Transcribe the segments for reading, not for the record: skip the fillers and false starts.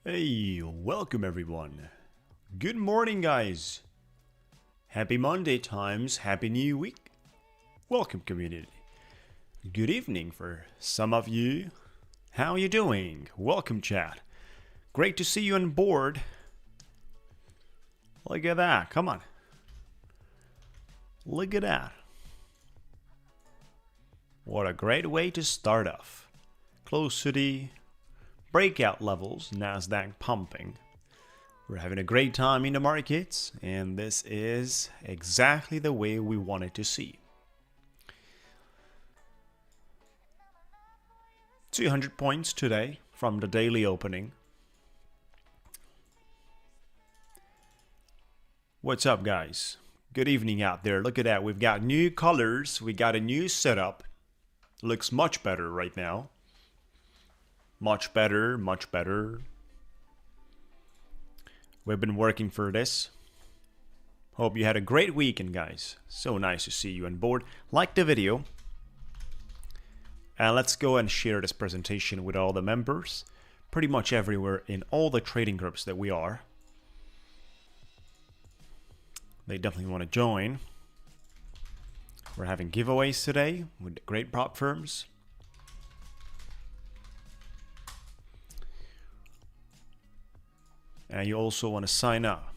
Hey, welcome everyone. Good morning, guys. Happy Monday times, happy new week. Welcome, community. Good evening for some of you. How you doing? Welcome, chat. Great to see you on board. Look at that. Come on. Look at that. What a great way to start off. Close to the breakout levels, Nasdaq pumping. We're having a great time in the markets, and this is exactly the way we wanted to see. 200 points today from the daily opening. What's up, guys? Good evening out there. Look at that. We've got new colors. We got a new setup. Looks much better right now. Much better, much better. We've been working for this. Hope you had a great weekend, guys. So nice to see you on board. Like the video. And let's go and share this presentation with all the members. Pretty much everywhere in all the trading groups that we are. They definitely want to join. We're having giveaways today with great prop firms. And you also want to sign up.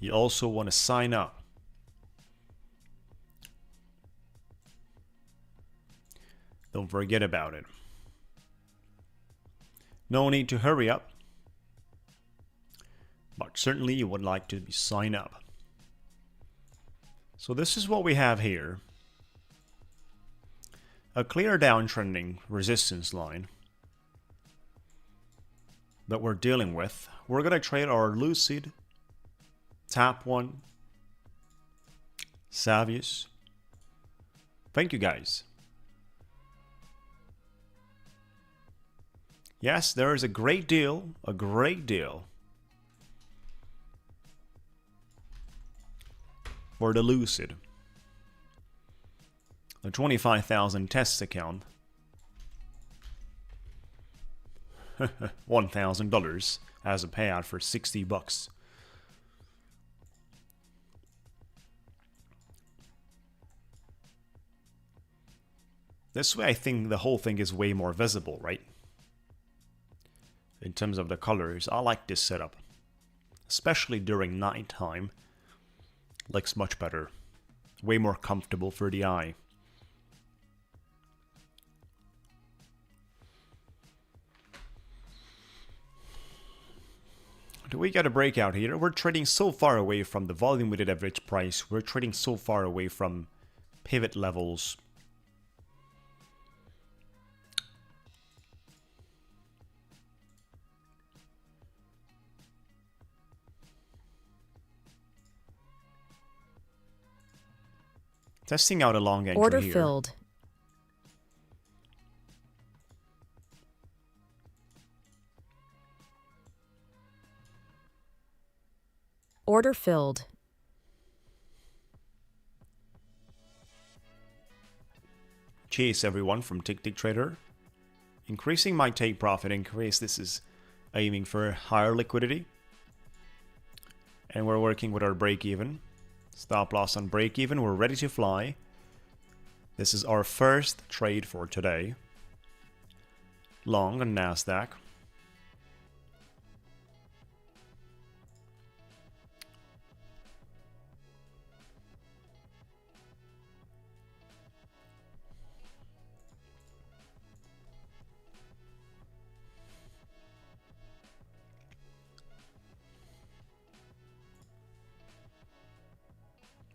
You also want to sign up. Don't forget about it. No need to hurry up. But certainly you would like to sign up. So this is what we have here. A clear downtrending resistance line that we're dealing with. We're going to trade our Lucid, Tap 1, Savius. Thank you, guys. Yes, there is a great deal for the Lucid. The 25,000 test account. $1,000 as a payout for 60 bucks. This way I think the whole thing is way more visible, right? In terms of the colors, I like this setup. Especially during night time. Looks much better. Way more comfortable for the eye. Do we get a breakout here? We're trading so far away from the volume weighted average price. We're trading so far away from pivot levels. Testing out a long entry Order here. filled. Order filled. Chase everyone from Ticktick Trader. Increasing my take profit increase. This is aiming for higher liquidity. And we're working with our break even. Stop loss on break even. We're ready to fly. This is our first trade for today. Long on Nasdaq.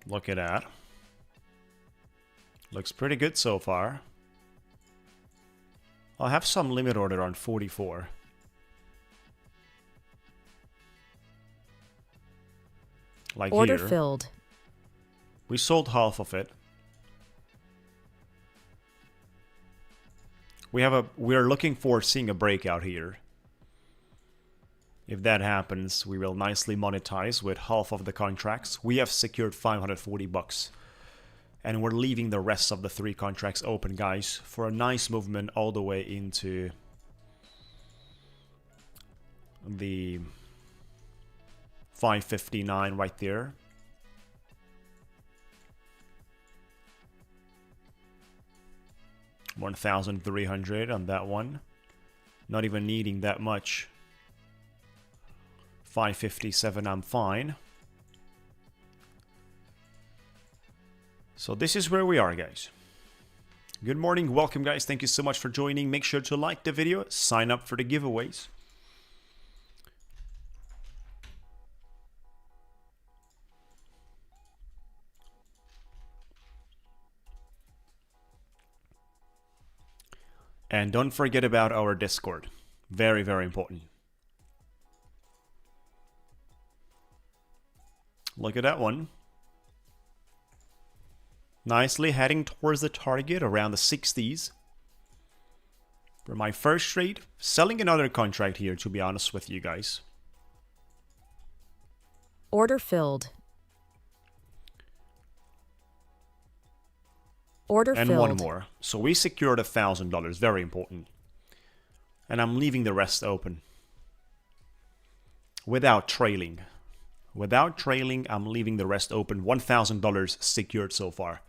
Look at that. Looks pretty good so far. I'll have some limit order on 44. Like Order here. filled. We sold half of it. We're looking for seeing a breakout here. If that happens, we will nicely monetize with half of the contracts. We have secured 540 bucks And we're leaving the rest of the 3 contracts open, guys, for a nice movement all the way into the 559 right there. $1,300 on that one. Not even needing that much. 557, I'm fine. So this is where we are, guys. Good morning, welcome, guys. Thank you so much for joining. Make sure to like the video, sign up for the giveaways. And don't forget about our Discord. Very, very important. Look at that one. Nicely heading towards the target around the 60s. For my first trade, selling another contract here, to be honest with you guys. Order filled. Order and filled. one more. So we secured $1,000, very important. And I'm leaving the rest open. Without trailing. Without trailing, I'm leaving the rest open. $1,000 secured so far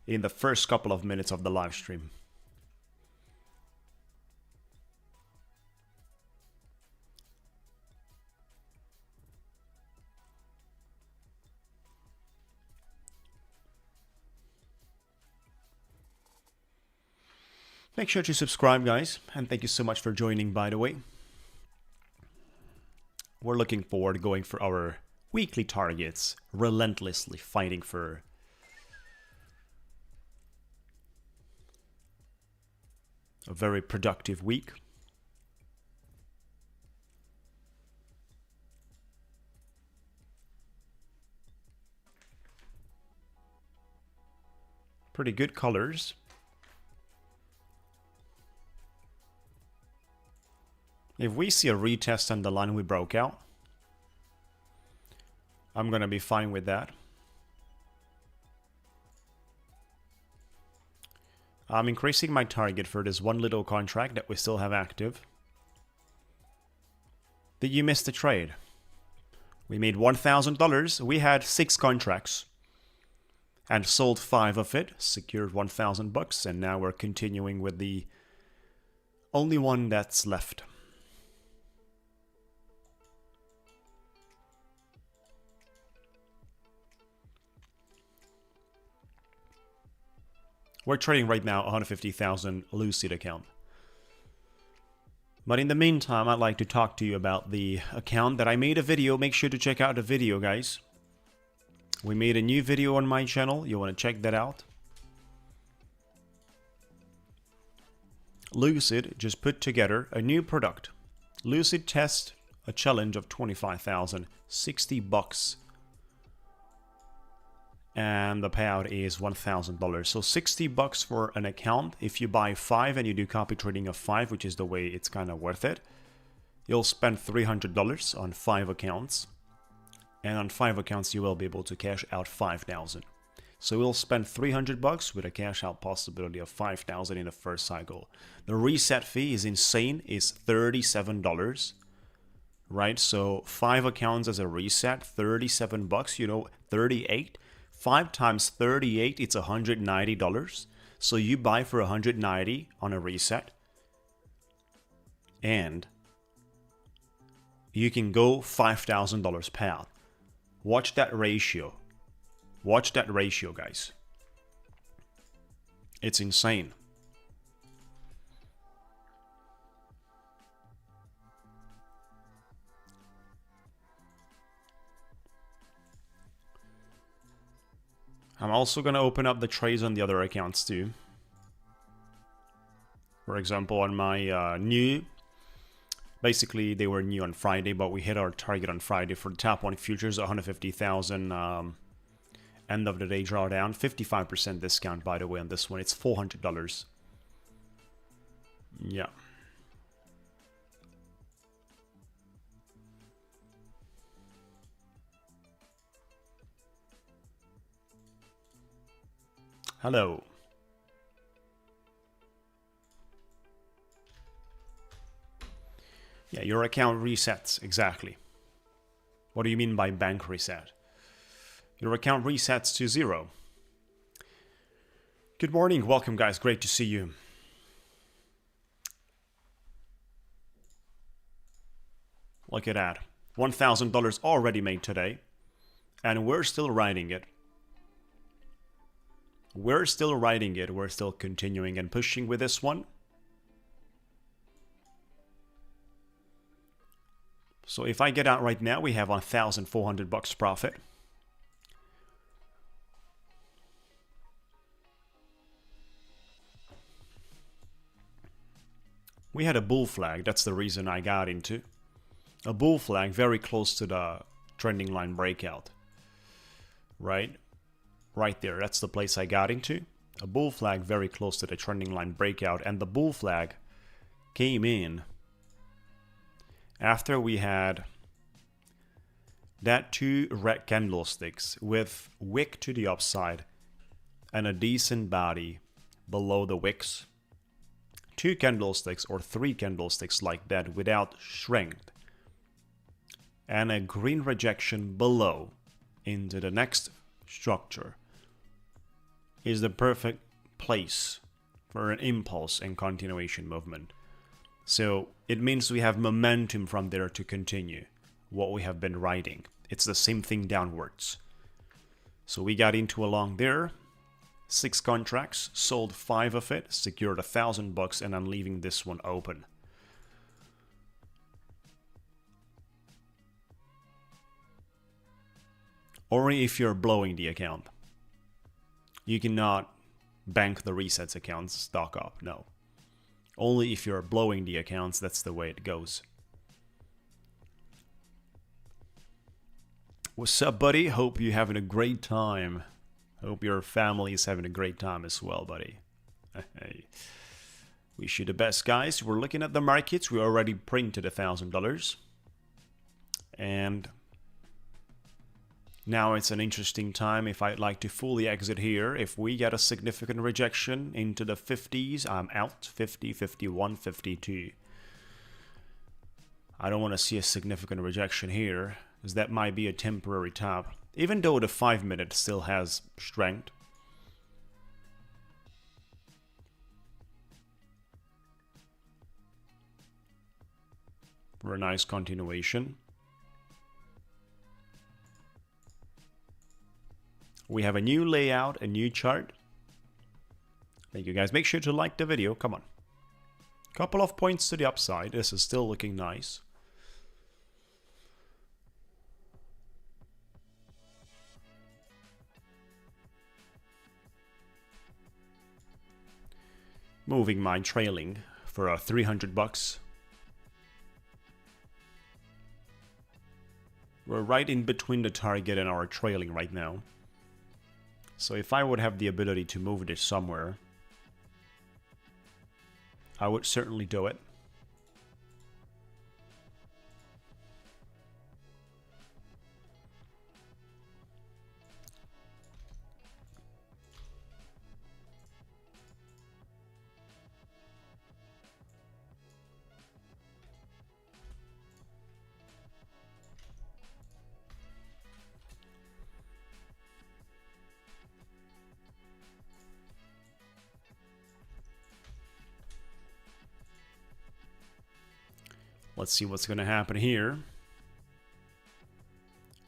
in the first couple of minutes of the live stream. Make sure to subscribe, guys, and thank you so much for joining, by the way. We're looking forward to going for our weekly targets, relentlessly fighting for a very productive week. Pretty good colors. If we see a retest on the line we broke out, I'm going to be fine with that. I'm increasing my target for this one little contract that we still have active. Did you miss the trade? We made $1,000. We had 6 contracts and sold 5 of it, secured $1,000, and now we're continuing with the only one that's left. We're trading right now 150,000 Lucid account. But in the meantime, I'd like to talk to you about the account that I made a video. Make sure to check out the video, guys. We made a new video on my channel. You want to check that out. Lucid just put together a new product. Lucid test a challenge of 25,000, $60. And the payout is $1,000. So $60 for an account. If you buy 5 and you do copy trading of 5, which is the way it's kind of worth it, you'll spend $300 on 5 accounts. And on 5 accounts, you will be able to cash out 5,000. So we'll spend $300 with a cash out possibility of 5,000 in the first cycle. The reset fee is insane. It's $37. Right? So 5 accounts as a reset, $37. You know, 38. 5 times 38, it's $190. So you buy for $190 on a reset. And you can go $5,000 payout. Watch that ratio. Watch that ratio, guys. It's insane. I'm also going to open up the trades on the other accounts too. For example, on my new, basically they were new on Friday, but we hit our target on Friday for the top 1 futures, 150,000 end of the day drawdown. 55% discount, by the way, on this one. It's $400. Yeah. Hello. Yeah, your account resets, exactly. What do you mean by bank reset? Your account resets to 0. Good morning, welcome guys, great to see you. Look at that, $1,000 already made today, and we're still riding it. We're still riding it, we're still continuing and pushing with this one. So if I get out right now, we have $1,400 profit. We had a bull flag, that's the reason I got into. A bull flag very close to the trending line breakout. Right? Right there, that's the place I got into. A bull flag very close to the trending line breakout, and the bull flag came in after we had that 2 red candlesticks with wick to the upside and a decent body below the wicks. 2 candlesticks or 3 candlesticks like that without strength, and a green rejection below into the next structure is the perfect place for an impulse and continuation movement. So it means we have momentum from there to continue what we have been riding. It's the same thing downwards. So we got into along there, 6 contracts, sold 5 of it, secured $1,000, and I'm leaving this one open. Only if you're blowing the account. You cannot bank the resets accounts stock up, no. Only if you're blowing the accounts, that's the way it goes. What's up, buddy? Hope you're having a great time. Hope your family is having a great time as well, buddy. Hey. Wish you the best, guys. We're looking at the markets. We already printed $1,000. And now it's an interesting time if I'd like to fully exit here. If we get a significant rejection into the 50s, I'm out. 50, 51, 52. I don't want to see a significant rejection here, because that might be a temporary top. Even though the 5-minute still has strength. For a nice continuation. We have a new layout, a new chart. Thank you guys. Make sure to like the video. Come on. Couple of points to the upside. This is still looking nice. Moving my trailing for $300. We're right in between the target and our trailing right now. So if I would have the ability to move this somewhere, I would certainly do it. Let's see what's going to happen here.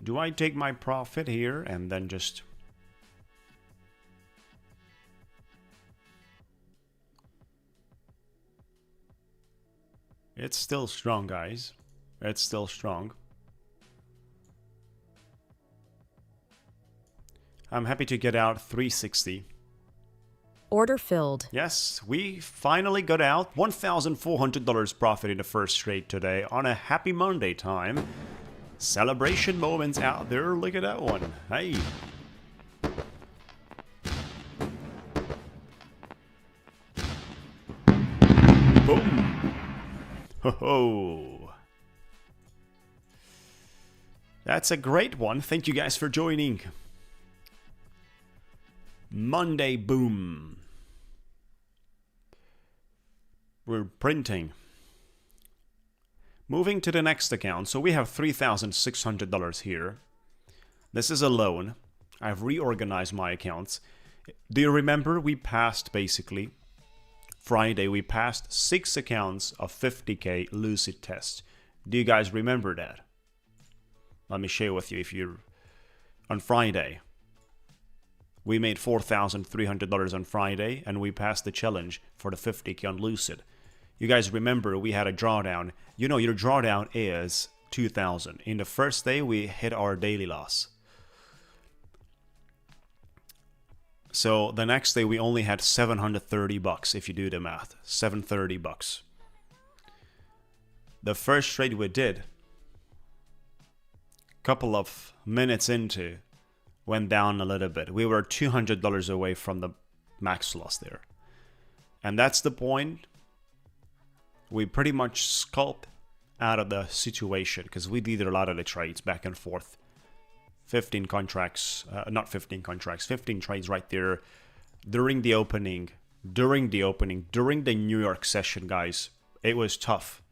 Do I take my profit here and then just... It's still strong, guys. It's still strong. I'm happy to get out 360. Order filled. Yes, we finally got out. $1,400 profit in the first trade today on a happy Monday time. Celebration moments out there. Look at that one. Hey. Boom. Ho ho. That's a great one. Thank you guys for joining. Monday boom. We're printing. Moving to the next account. So we have $3,600 here. This is a loan. I've reorganized my accounts. Do you remember we passed basically Friday, we passed 6 accounts of 50K Lucid test. Do you guys remember that? Let me share with you. If you're on Friday, we made $4,300 on Friday and we passed the challenge for the 50K on Lucid. You guys remember we had a drawdown. You know, your drawdown is 2,000. In the first day, we hit our daily loss. So the next day we only had $730 if you do the math. $730. The first trade we did, couple of minutes into, went down a little bit. We were $200 away from the max loss there. And that's the point. We pretty much scalped out of the situation because we did a lot of the trades back and forth. 15 contracts, not 15 contracts, 15 trades right there during the opening, during the New York session, guys. It was tough.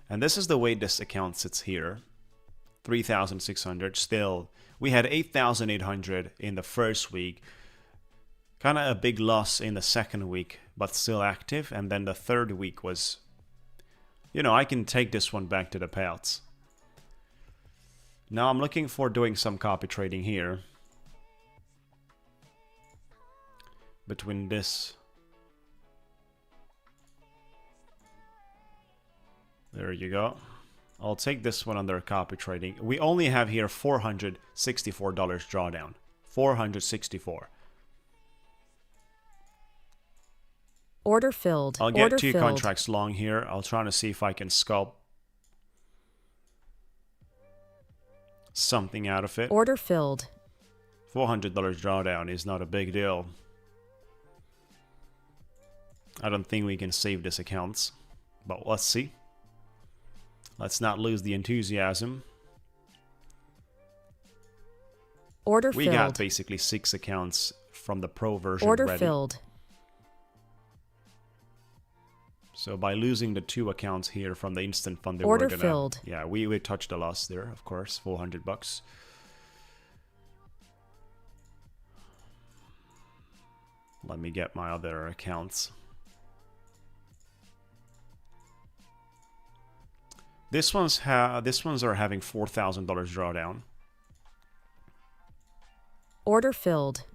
And this is the way this account sits here. 3,600 still. We had 8,800 in the first week. Kind of a big loss in the second week, but still active. And then the third week was, you know, I can take this one back to the payouts. Now I'm looking for doing some copy trading here. Between this. There you go. I'll take this one under copy trading. We only have here $464 drawdown. 464. Order filled. I'll get Order 2 filled. contracts long here. I'll try to see if I can scalp something out of it. Order filled. $400 drawdown is not a big deal. I don't think we can save this accounts, but let's see. Let's not lose the enthusiasm. Order we filled. got basically 6 accounts from the pro version Order ready. filled. So by losing the 2 accounts here from the instant fund, Order we're gonna, filled. yeah, we touched a loss there, of course, $400. Let me get my other accounts. This one's are having $4,000 drawdown. Order filled.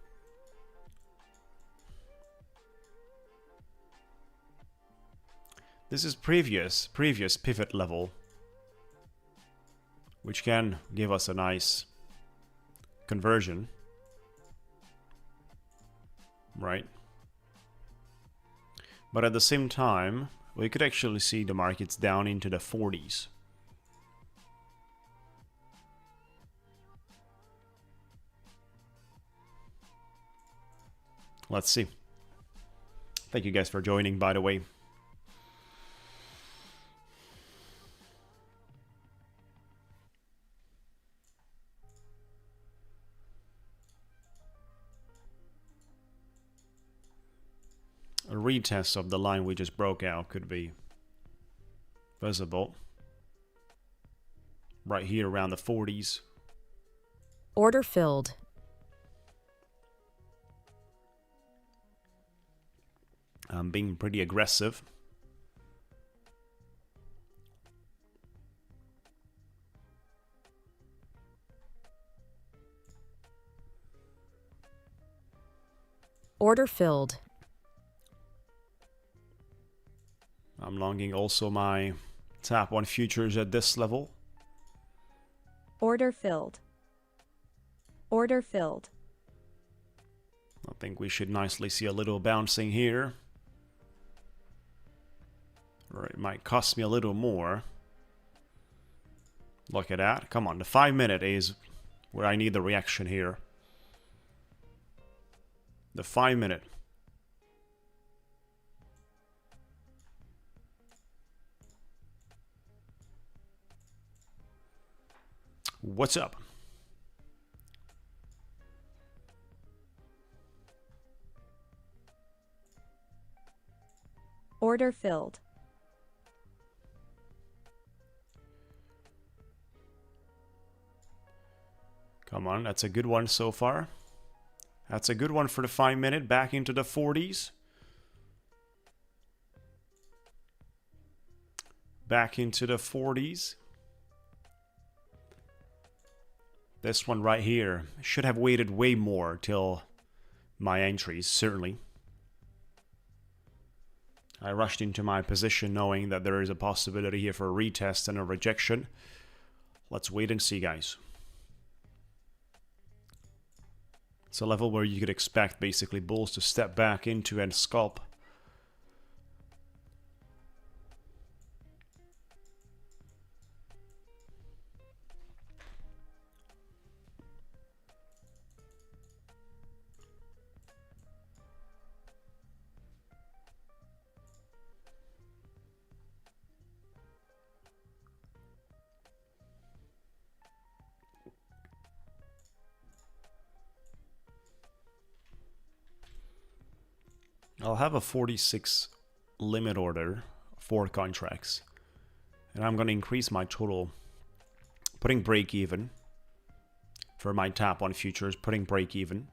This is previous pivot level, which can give us a nice conversion, right? But at the same time, we could actually see the markets down into the 40s. Let's see. Thank you guys for joining, by the way. A retest of the line we just broke out could be visible right here around the 40s. Order filled. I'm being pretty aggressive. Order filled. I'm longing also my tap 1 futures at this level. Order filled. Order filled. I think we should nicely see a little bouncing here. Or it might cost me a little more. Look at that. Come on, the 5 minute is where I need the reaction here. The 5 minute. What's up? Order filled. Come on, that's a good one so far. That's a good one for the 5 minute. Back into the 40s. Back into the 40s. This one right here. Should have waited way more till my entries, certainly. I rushed into my position knowing that there is a possibility here for a retest and a rejection. Let's wait and see, guys. It's a level where you could expect basically bulls to step back into and scalp. I'll have a 46 limit order for contracts. And I'm going to increase my total, putting break even for my tap on futures, putting break even.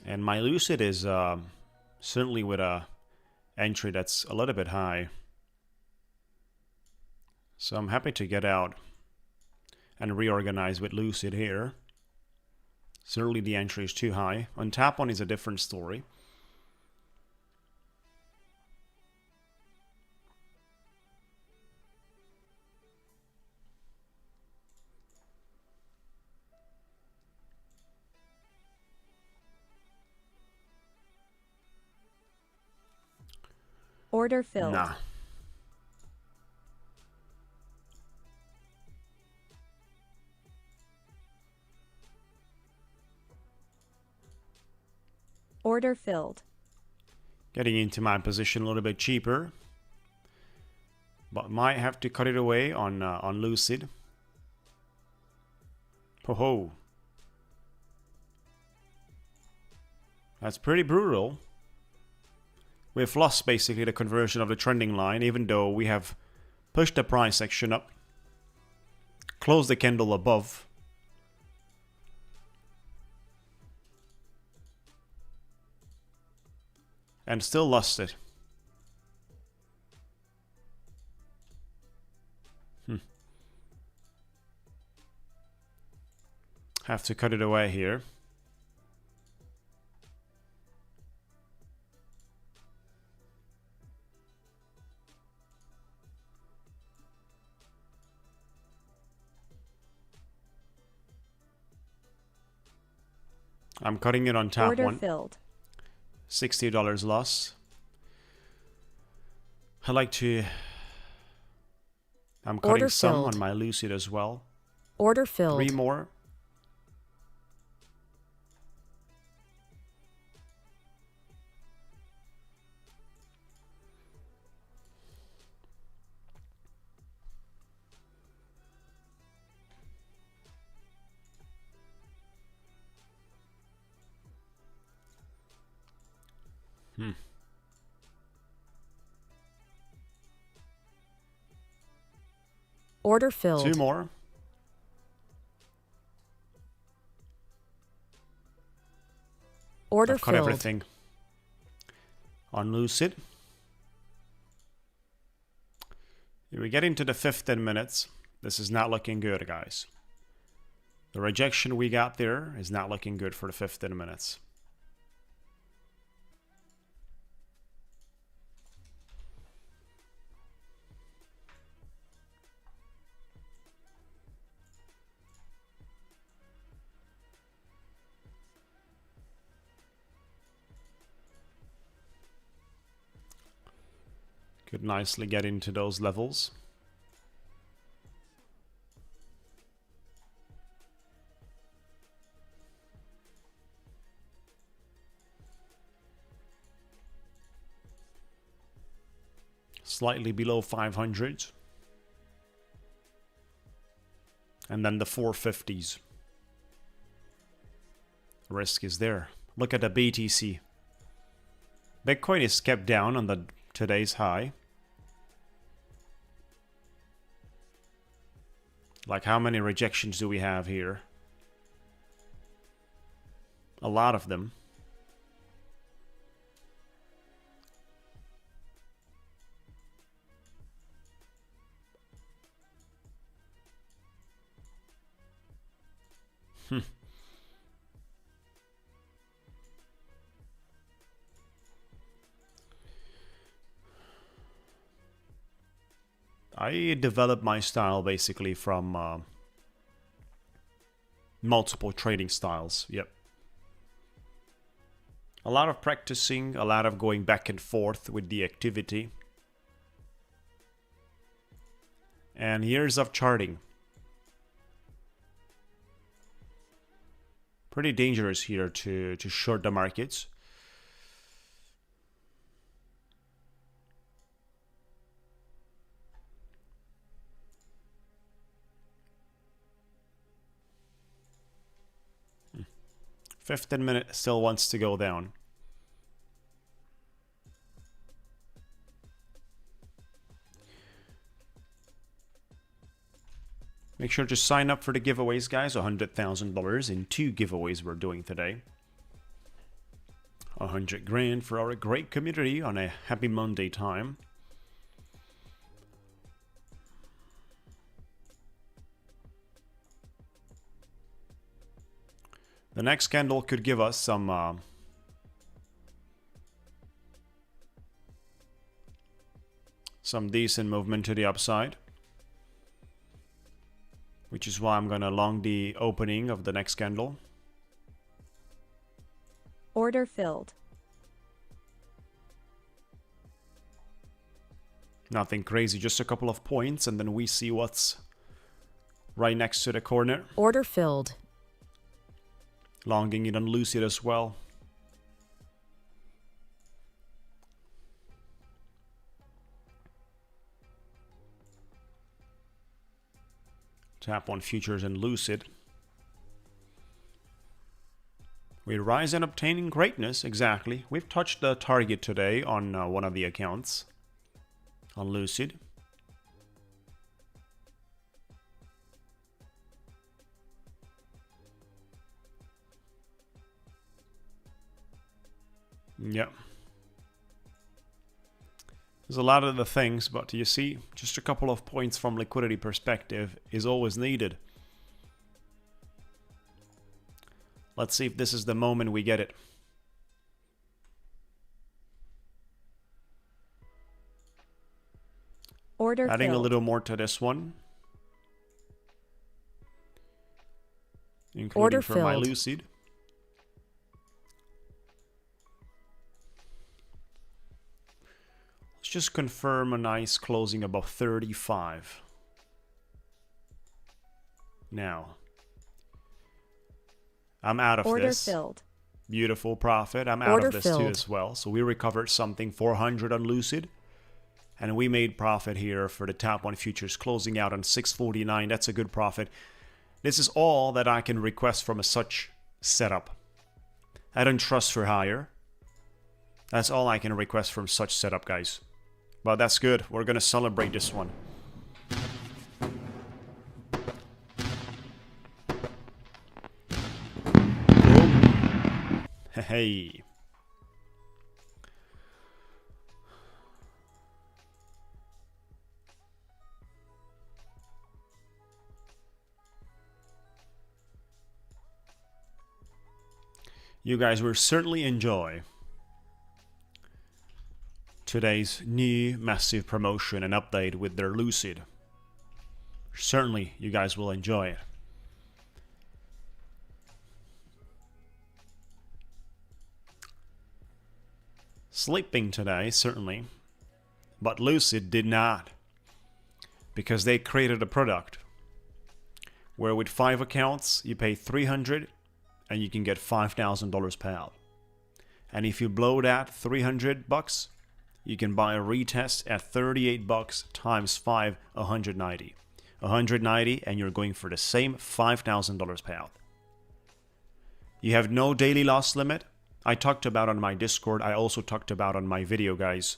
And my Lucid is certainly with a entry that's a little bit high. So I'm happy to get out and reorganize with Lucid here. Certainly the entry is too high. On tap on is a different story. Order filled. Nah. Order filled. Getting into my position a little bit cheaper. But might have to cut it away on Lucid. Ho-ho. That's pretty brutal. We've lost basically the conversion of the trending line, even though we have pushed the price action up. Closed the candle above. And still lost it. Have to cut it away here. I'm cutting it on tap Order one. filled. $60 loss. I like to... I'm cutting Order some filled. on my Lucid as well. Order filled. 3 more. Order filled. 2 more. Order I've cut filled. everything on Lucid. If we get into the 15 minutes, this is not looking good, guys. The rejection we got there is not looking good for the 15 minutes. Could nicely get into those levels. Slightly below 500. And then the 450s. Risk is there. Look at the BTC. Bitcoin is kept down on the today's high. Like, how many rejections do we have here? A lot of them. I developed my style basically from multiple trading styles. Yep. A lot of practicing, a lot of going back and forth with the activity. And years of charting. Pretty dangerous here to short the markets. Hmm. 15 minutes still wants to go down. Make sure to sign up for the giveaways, guys. $100,000 in 2 giveaways we're doing today. 100 grand for our great community on a happy Monday time. The next candle could give us some decent movement to the upside. Which is why I'm going to long the opening of the next candle. Order filled. Nothing crazy, just a couple of points, and then we see what's right next to the corner. Order filled. Longing it on Lucid as well. Tap on futures and Lucid. We rise in obtaining greatness, exactly. We've touched the target today on one of the accounts. On Lucid. Yep. There's a lot of the things, but you see, just a couple of points from liquidity perspective is always needed. Let's see if this is the moment we get it. Order Adding filled. a little more to this one. Including Order for my filled. Lucid. Let's just confirm a nice closing above 35. Now. I'm out of Order this. filled. Beautiful profit. I'm out Order of this too filled. as well. So we recovered something 400 on Lucid. And we made profit here for the top one futures closing out on 649. That's a good profit. This is all that I can request from a such setup. I don't trust for higher. That's all I can request from such setup, guys. But that's good. We're going to celebrate this one. Hey. You guys will certainly enjoy today's new massive promotion and update with their Lucid. Certainly, you guys will enjoy it. Sleeping today, certainly, but Lucid did not, because they created a product where with 5 accounts you pay $300 and you can get $5,000 payout. And if you blow that $300, you can buy a retest at $38 times 5, 190. 190, and you're going for the same $5,000 payout. You have no daily loss limit, I talked about on my Discord. I also talked about on my video, guys,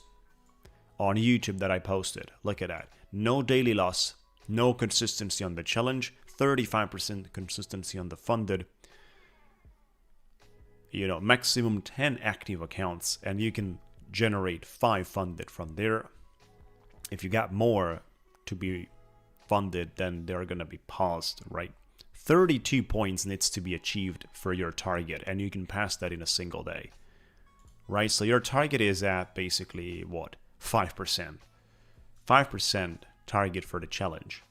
on YouTube that I posted. Look at that. No daily loss, no consistency on the challenge, 35% consistency on the funded. You know, maximum 10 active accounts, and you can generate 5 funded from there. If you got more to be funded, then they're gonna be paused, right? 32 points needs to be achieved for your target, and you can pass that in a single day, right? So your target is at basically what? 5%. 5% target for the challenge.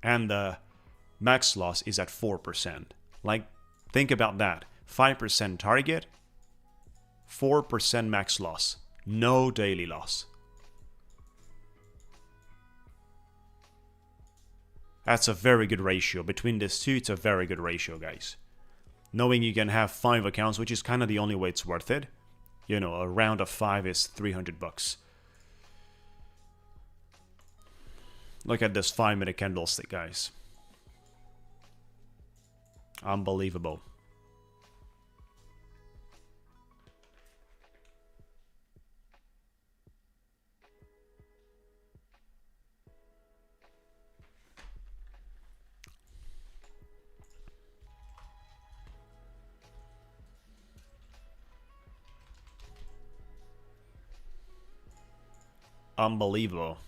And the max loss is at 4%. Like, think about that. 5% target, 4% max loss, no daily loss. That's a very good ratio. Between these two, it's a very good ratio, guys. Knowing you can have 5 accounts, which is kind of the only way it's worth it. You know, a round of 5 is 300 bucks. Look at this 5-minute candlestick, guys. Unbelievable. Unbelievable.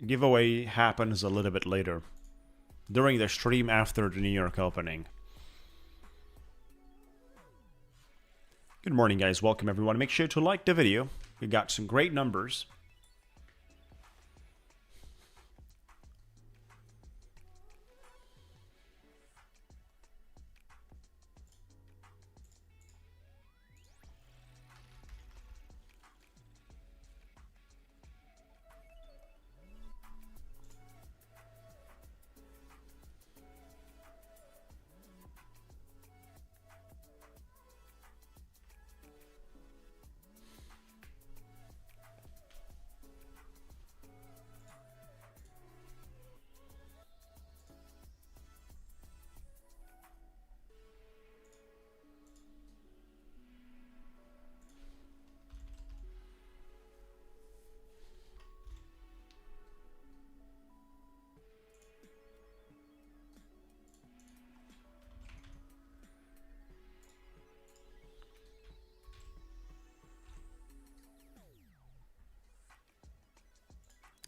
Giveaway happens a little bit later, during the stream after the New York opening. Good morning, guys. Welcome, everyone. Make sure to like the video. We got some great numbers.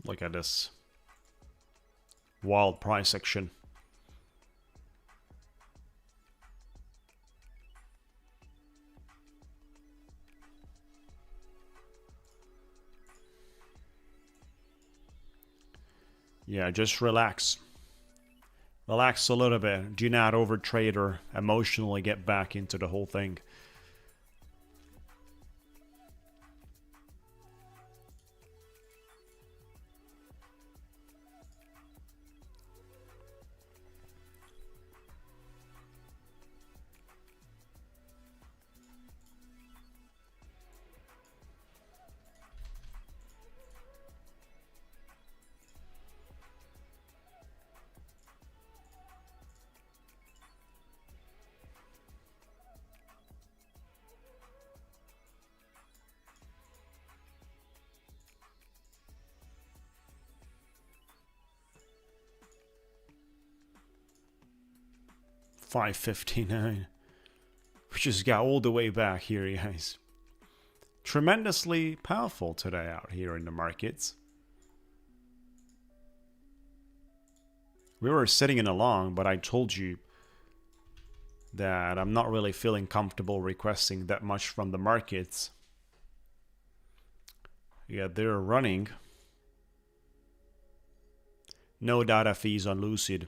Look at this wild price action. Yeah, just relax. Relax a little bit. Do not overtrade or emotionally get back into the whole thing. $5.59. We just got all the way back here, guys. tremendously powerful today out here in the markets. We were sitting in a long, but I told you that I'm not really feeling comfortable requesting that much from the markets. Yeah, they're running. No data fees on Lucid.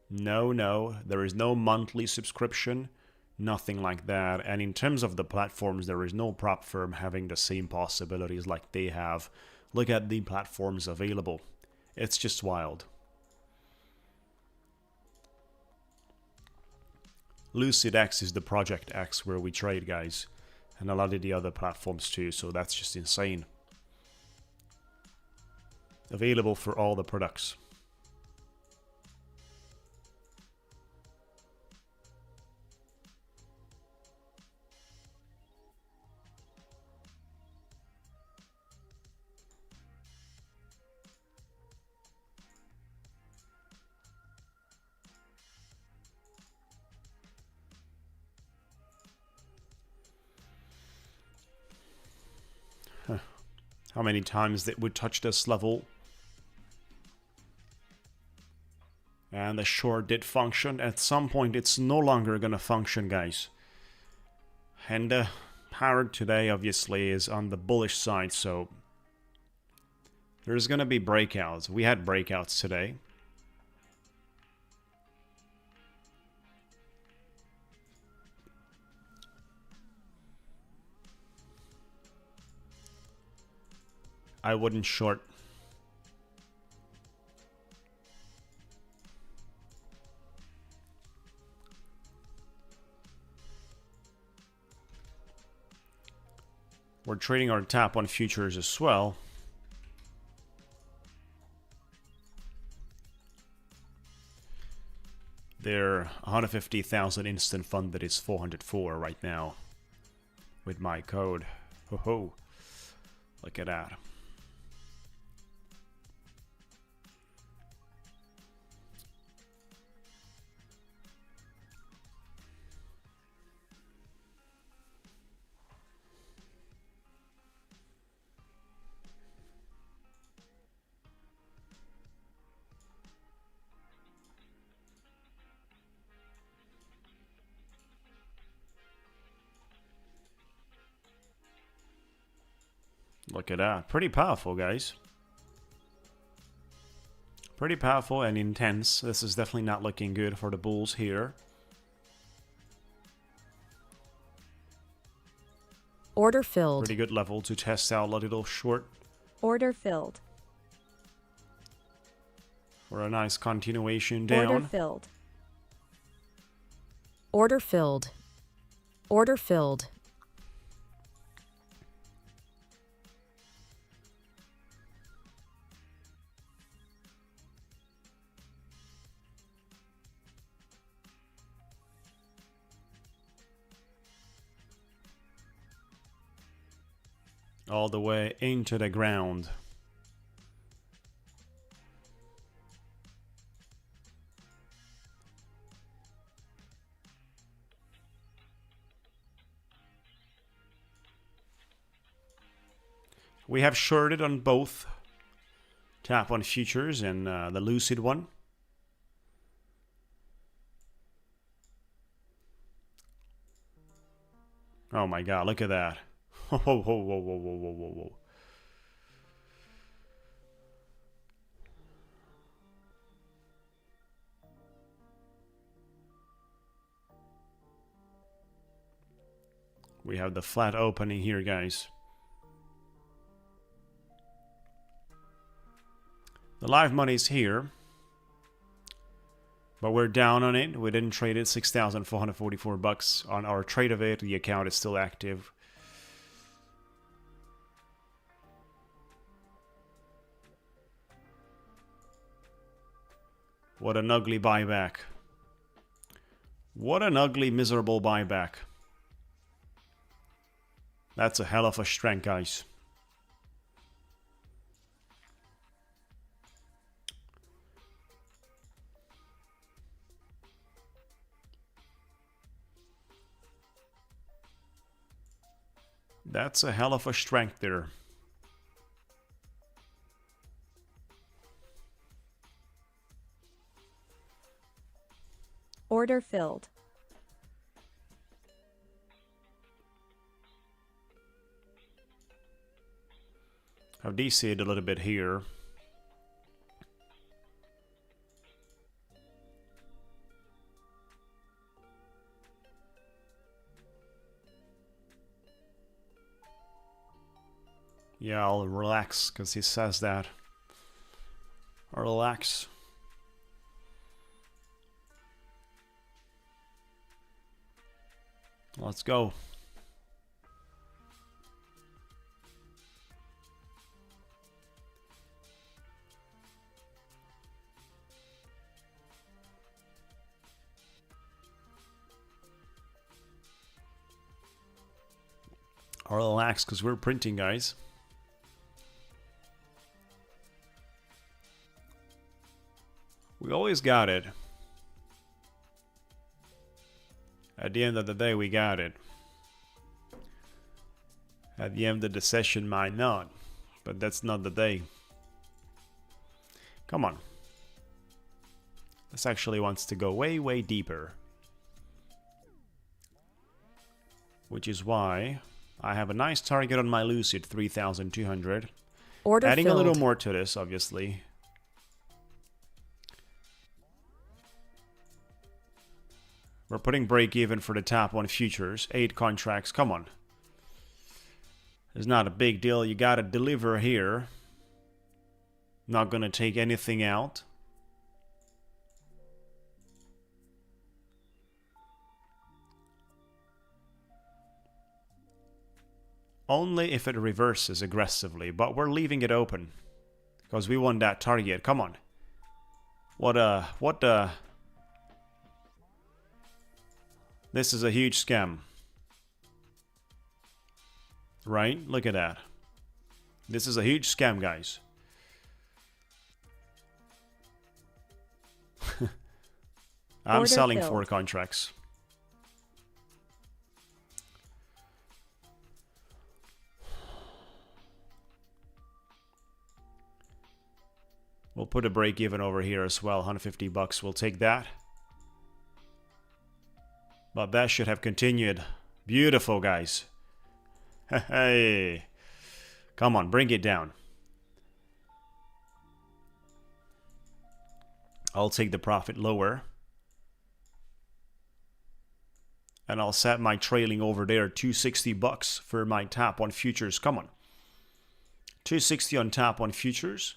No, there is no monthly subscription, nothing like that. And in terms of the platforms, there is no prop firm having the same possibilities like they have. Look at the platforms available. It's just wild. Lucid X is the Project X where we trade, guys. And a lot of the other platforms too, so that's just insane. Available for all the products. How many times that would touch this level? And the short did function. At some point, it's no longer going to function, guys. And the power today, obviously, is on the bullish side, so there's going to be breakouts. We had breakouts today. I wouldn't short. We're trading our tap on futures as well. They're 150,000 instant funded is 404 right now with my code. Ho ho. Look at that. Look at that. Pretty powerful, guys. Pretty powerful and intense. This is definitely not looking good for the bulls here. Order filled. Pretty good level to test out a little short. Order filled. For a nice continuation down. Order filled. Order filled. Order filled. All the way into the ground. We have shorted on both tap on futures and the Lucid one. Oh my god, look at that. Whoa, whoa, whoa, whoa, whoa, whoa, whoa, whoa. We have the flat opening here, guys. The live money's here. But we're down on it. We didn't trade it. 6,444 bucks on our trade of it. The account is still active. What an ugly buyback. What an ugly, miserable buyback. That's a hell of a strength, guys. That's a hell of a strength there. Order filled. I've DC'd a little bit here. Yeah, I'll relax because he says that. I'll relax. Let's go. I'll relax because we're printing, guys. We always got it. At the end of the day, we got it. At the end of the session, might not. But that's not the day. Come on. This actually wants to go way, way deeper. Which is why I have a nice target on my Lucid, 3,200. Order Adding filled. a little more to this, obviously. We're putting break even for the top one futures. 8 contracts. Come on. It's not a big deal. You gotta deliver here. Not gonna take anything out. Only if it reverses aggressively, but we're leaving it open. Because we want that target. Come on. What This is a huge scam. Right? Look at that. This is a huge scam, guys. I'm Order selling filled. 4 contracts. We'll put a break even over here as well. 150 bucks. We'll take that. But that should have continued. Beautiful, guys. Hey. Come on, bring it down. I'll take the profit lower. And I'll set my trailing over there. 260 bucks for my top on futures. Come on. 260 on top on futures.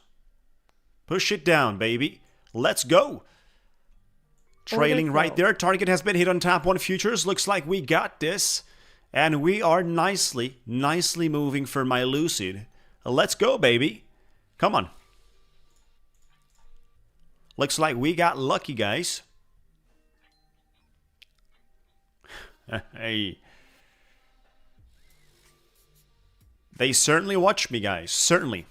Push it down, baby. Let's go. Trailing right there. Target has been hit on top one futures. Looks like we got this. And we are nicely moving for my Lucid. Let's go, baby. Come on. Looks like we got lucky, guys. Hey. They certainly watch me, guys. Certainly.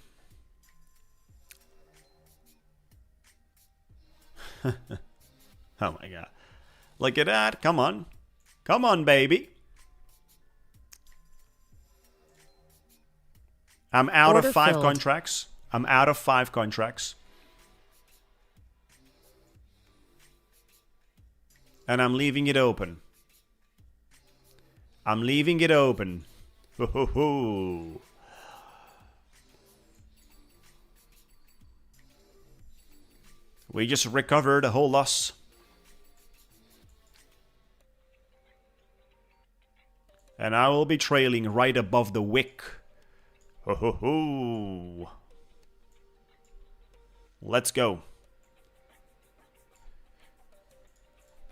Oh my god. Look at that. Come on. Come on, baby. I'm out Order of 5 filled. contracts. I'm out of 5 contracts. And I'm leaving it open. I'm leaving it open. Ho, ho, ho. We just recovered a whole loss. And I will be trailing right above the wick. Ho, ho, ho. Let's go.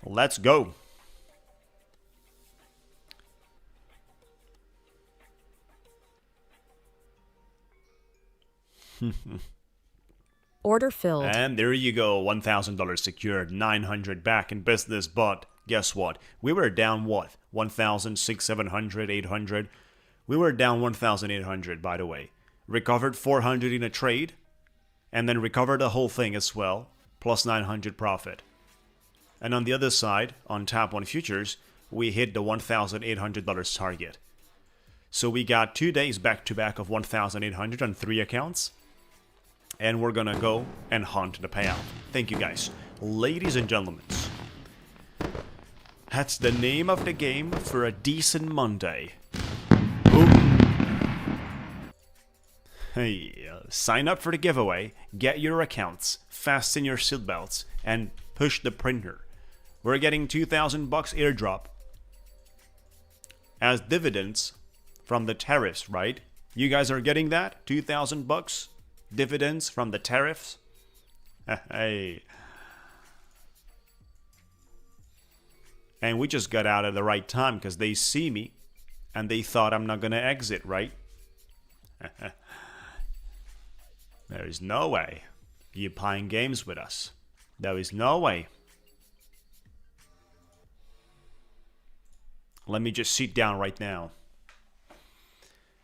Let's go. Order filled. And there you go, $1,000 secured, 900 back in business. But guess what? We were down what? 1,600, 700, 800. We were down 1,800, by the way. Recovered 400 in a trade, and then recovered the whole thing as well, plus 900 profit. And on the other side, on top on futures, we hit the $1,800 target. So we got 2 days back-to-back of 1,800 on 3 accounts. And we're gonna go and hunt the payout. Thank you guys. Ladies and gentlemen. That's the name of the game for a decent Monday. Boom. Hey, sign up for the giveaway, get your accounts, fasten your seatbelts, and push the printer. We're getting $2,000 airdrop as dividends from the tariffs, right? You guys are getting that? $2,000 dividends from the tariffs? Hey. And we just got out at the right time because they see me and they thought I'm not going to exit, right? There is no way you're playing games with us. There is no way. Let me just sit down right now.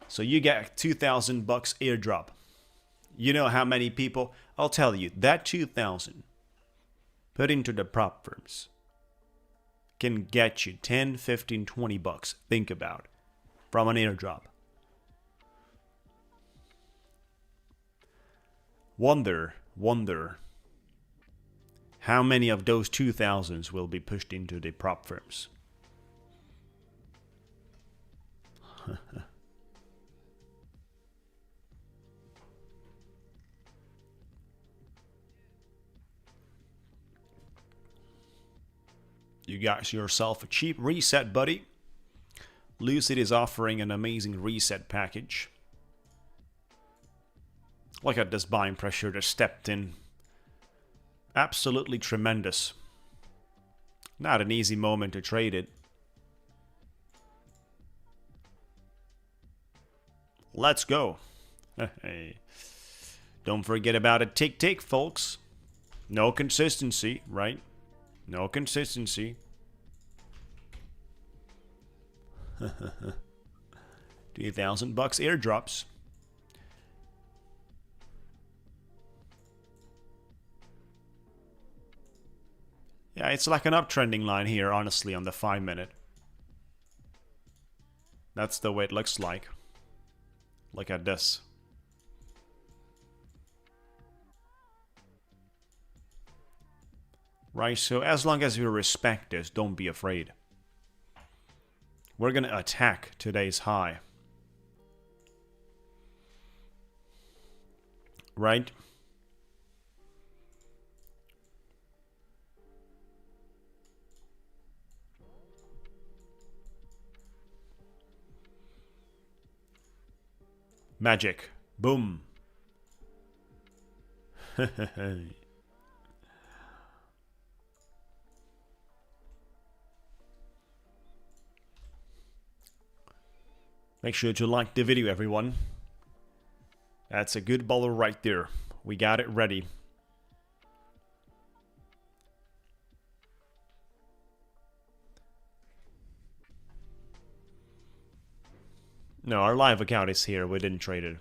So you get $2,000 airdrop. You know how many people? I'll tell you, that 2,000 put into the prop firms can get you 10, 15, 20 bucks. Think about it. From an airdrop. Wonder how many of those 2,000s will be pushed into the prop firms. You got yourself a cheap reset, buddy. Lucid is offering an amazing reset package. Look at this buying pressure that stepped in. Absolutely tremendous. Not an easy moment to trade it. Let's go. Hey. Don't forget about a Ticktick, folks. No consistency, right? No consistency. $2,000 airdrops. Yeah, it's like an uptrending line here, honestly, on the 5-minute. That's the way it looks like. Look at this. Right, so as long as you respect this, don't be afraid. We're gonna attack today's high. Right? Magic. Boom. Make sure to like the video, everyone. That's a good baller right there. We got it ready. No, our live account is here. We didn't trade it.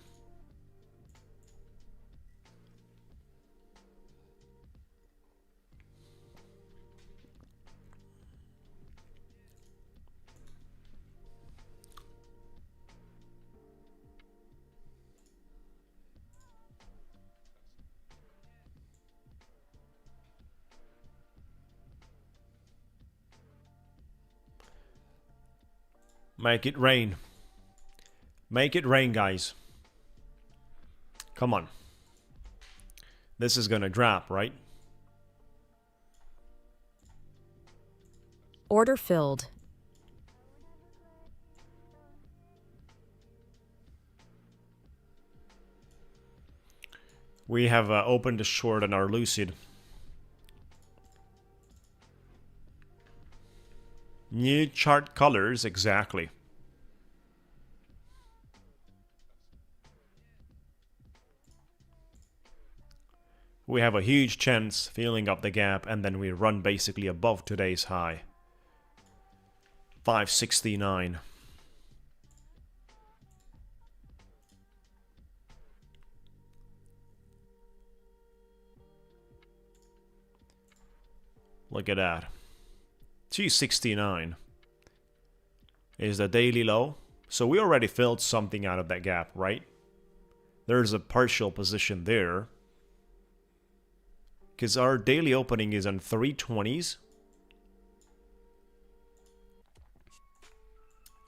Make it rain. Make it rain, guys. Come on. This is gonna drop, right? Order filled. We have opened a short on our Lucid. New chart colors, exactly. We have a huge chance filling up the gap, and then we run basically above today's high. 569. Look at that. 269 is the daily low. So we already filled something out of that gap, right? There's a partial position there. Because our daily opening is on 320s.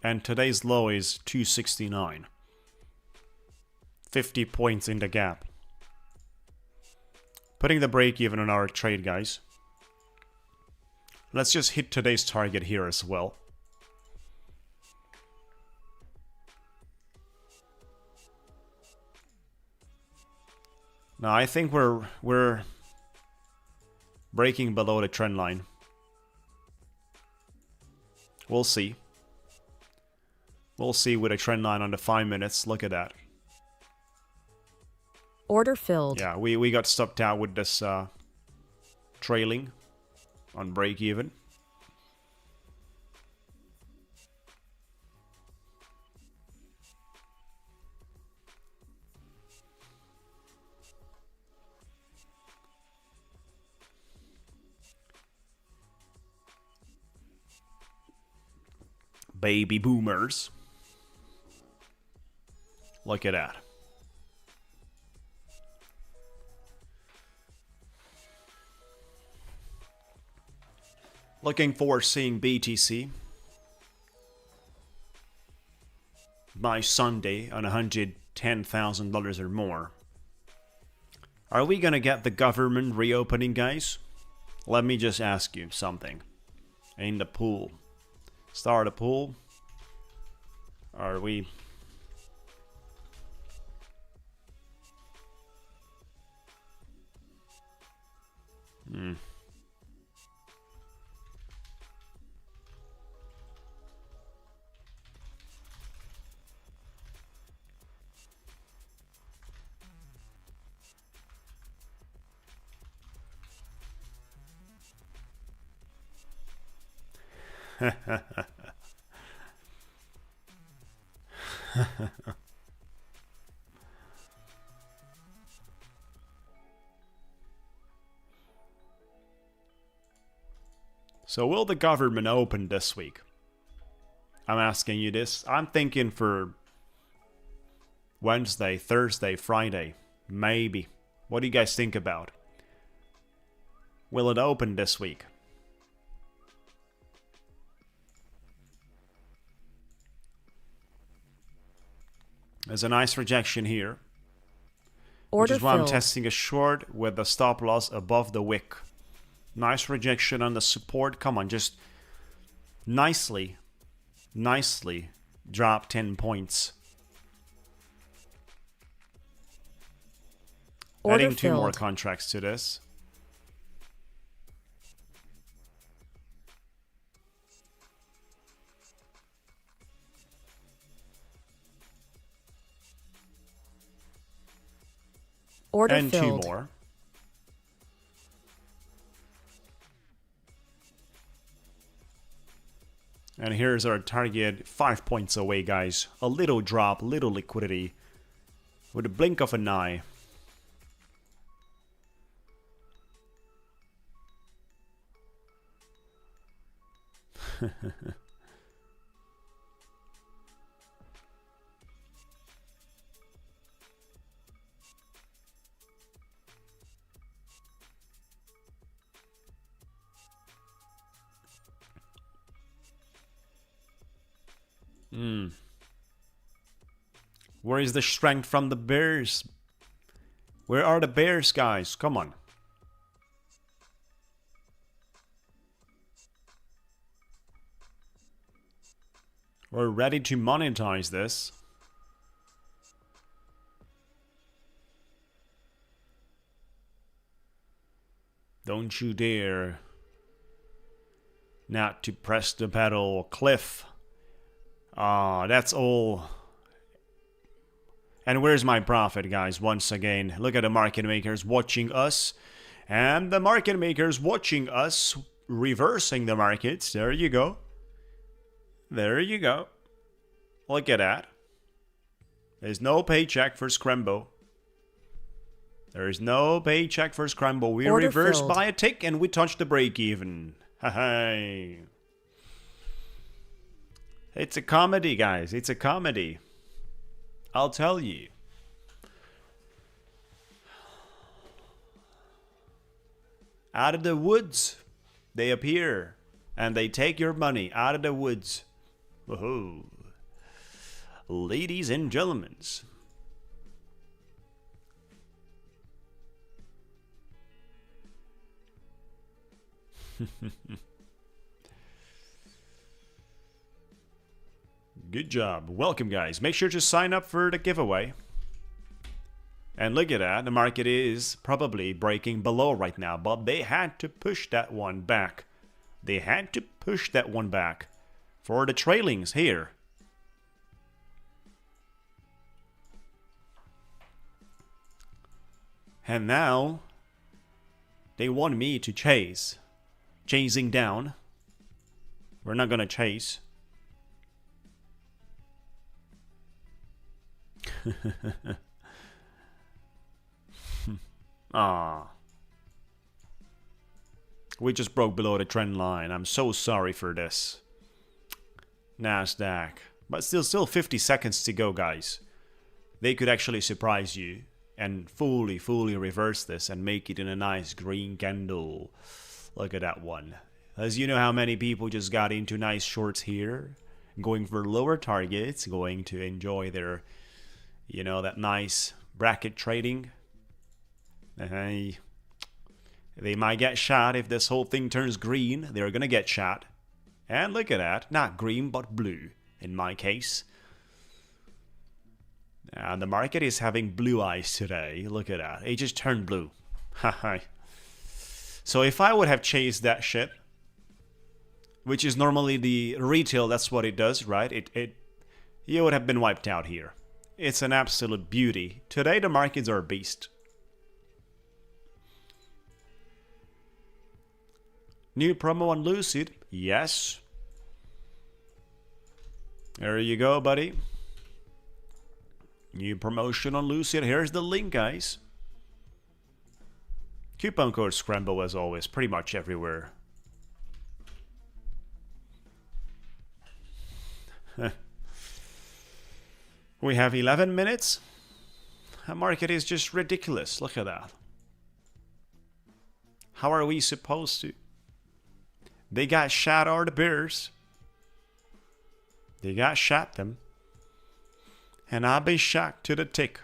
And today's low is 269. 50 points in the gap. Putting the break even on our trade, guys. Let's just hit today's target here as well. Now I think we're breaking below the trend line. We'll see. We'll see with a trend line on the 5 minutes. Look at that. Order filled. Yeah, we got stopped out with this trailing on break even. Baby boomers. Look at that. Looking for seeing BTC by Sunday on $110,000 or more. Are we gonna get the government reopening, guys? Let me just ask you something. In the pool. Start a pool. Are we... So will the government open this week? I'm asking you this. I'm thinking for Wednesday, Thursday, Friday. Maybe. What do you guys think about? Will it open this week? There's a nice rejection here. Order which is why I'm filled. testing a short with the stop loss above the wick. Nice rejection on the support. Come on, just nicely drop 10 points. Order Adding 2 more filled. contracts to this. Order And filled. 2 more. And here's our target, 5 points away, guys. A little drop, little liquidity. With a blink of an eye. Where is the strength from the bears? Where are the bears, guys? Come on. We're ready to monetize this. Don't you dare not to press the pedal, Cliff. Ah, that's all. And where's my profit, guys? Once again, look at the market makers watching us. And the market makers watching us reversing the markets. There you go. There you go. Look at that. There's no paycheck for Scrambo. There is no paycheck for Scrambo. We Order reversed filled. by a tick and we touched the break even. Hey. It's a comedy, guys. It's a comedy. I'll tell you. Out of the woods, they appear. And they take your money out of the woods. Whoa. Ladies and gentlemen. Good job. Welcome, guys. Make sure to sign up for the giveaway. And look at that. The market is probably breaking below right now, but they had to push that one back. They had to push that one back for the trailings here. And now they want me to chase. Chasing down. We're not gonna chase. Ah. We just broke below the trend line. I'm so sorry for this. Nasdaq. But still 50 seconds to go, guys. They could actually surprise you and fully reverse this and make it in a nice green candle. Look at that one. As you know how many people just got into nice shorts here, going for lower targets, going to enjoy their, you know, that nice bracket trading. They might get shot if this whole thing turns green. They're gonna get shot. And look at that. Not green, but blue, in my case. And the market is having blue eyes today. Look at that. It just turned blue. Haha. So if I would have chased that shit, which is normally the retail, that's what it does, right? You would have been wiped out here. It's an absolute beauty. Today the markets are a beast. New promo on Lucid? Yes. There you go, buddy. New promotion on Lucid. Here's the link, guys. Coupon code Scramble as always, pretty much everywhere. We have 11 minutes. The market is just ridiculous. Look at that. How are we supposed to? They got shot, are the bears. They got shot them. And I'll be shocked to the tick.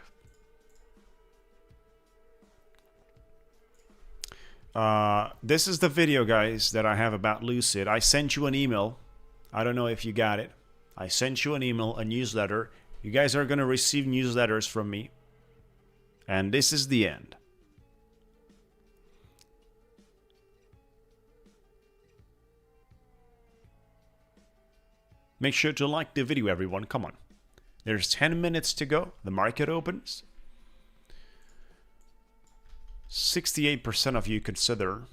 This is the video, guys, that I have about Lucid. I sent you an email. I don't know if you got it. I sent you an email, a newsletter. You guys are going to receive newsletters from me. And this is the end. Make sure to like the video, everyone. Come on. There's 10 minutes to go. The market opens. 68% of you consider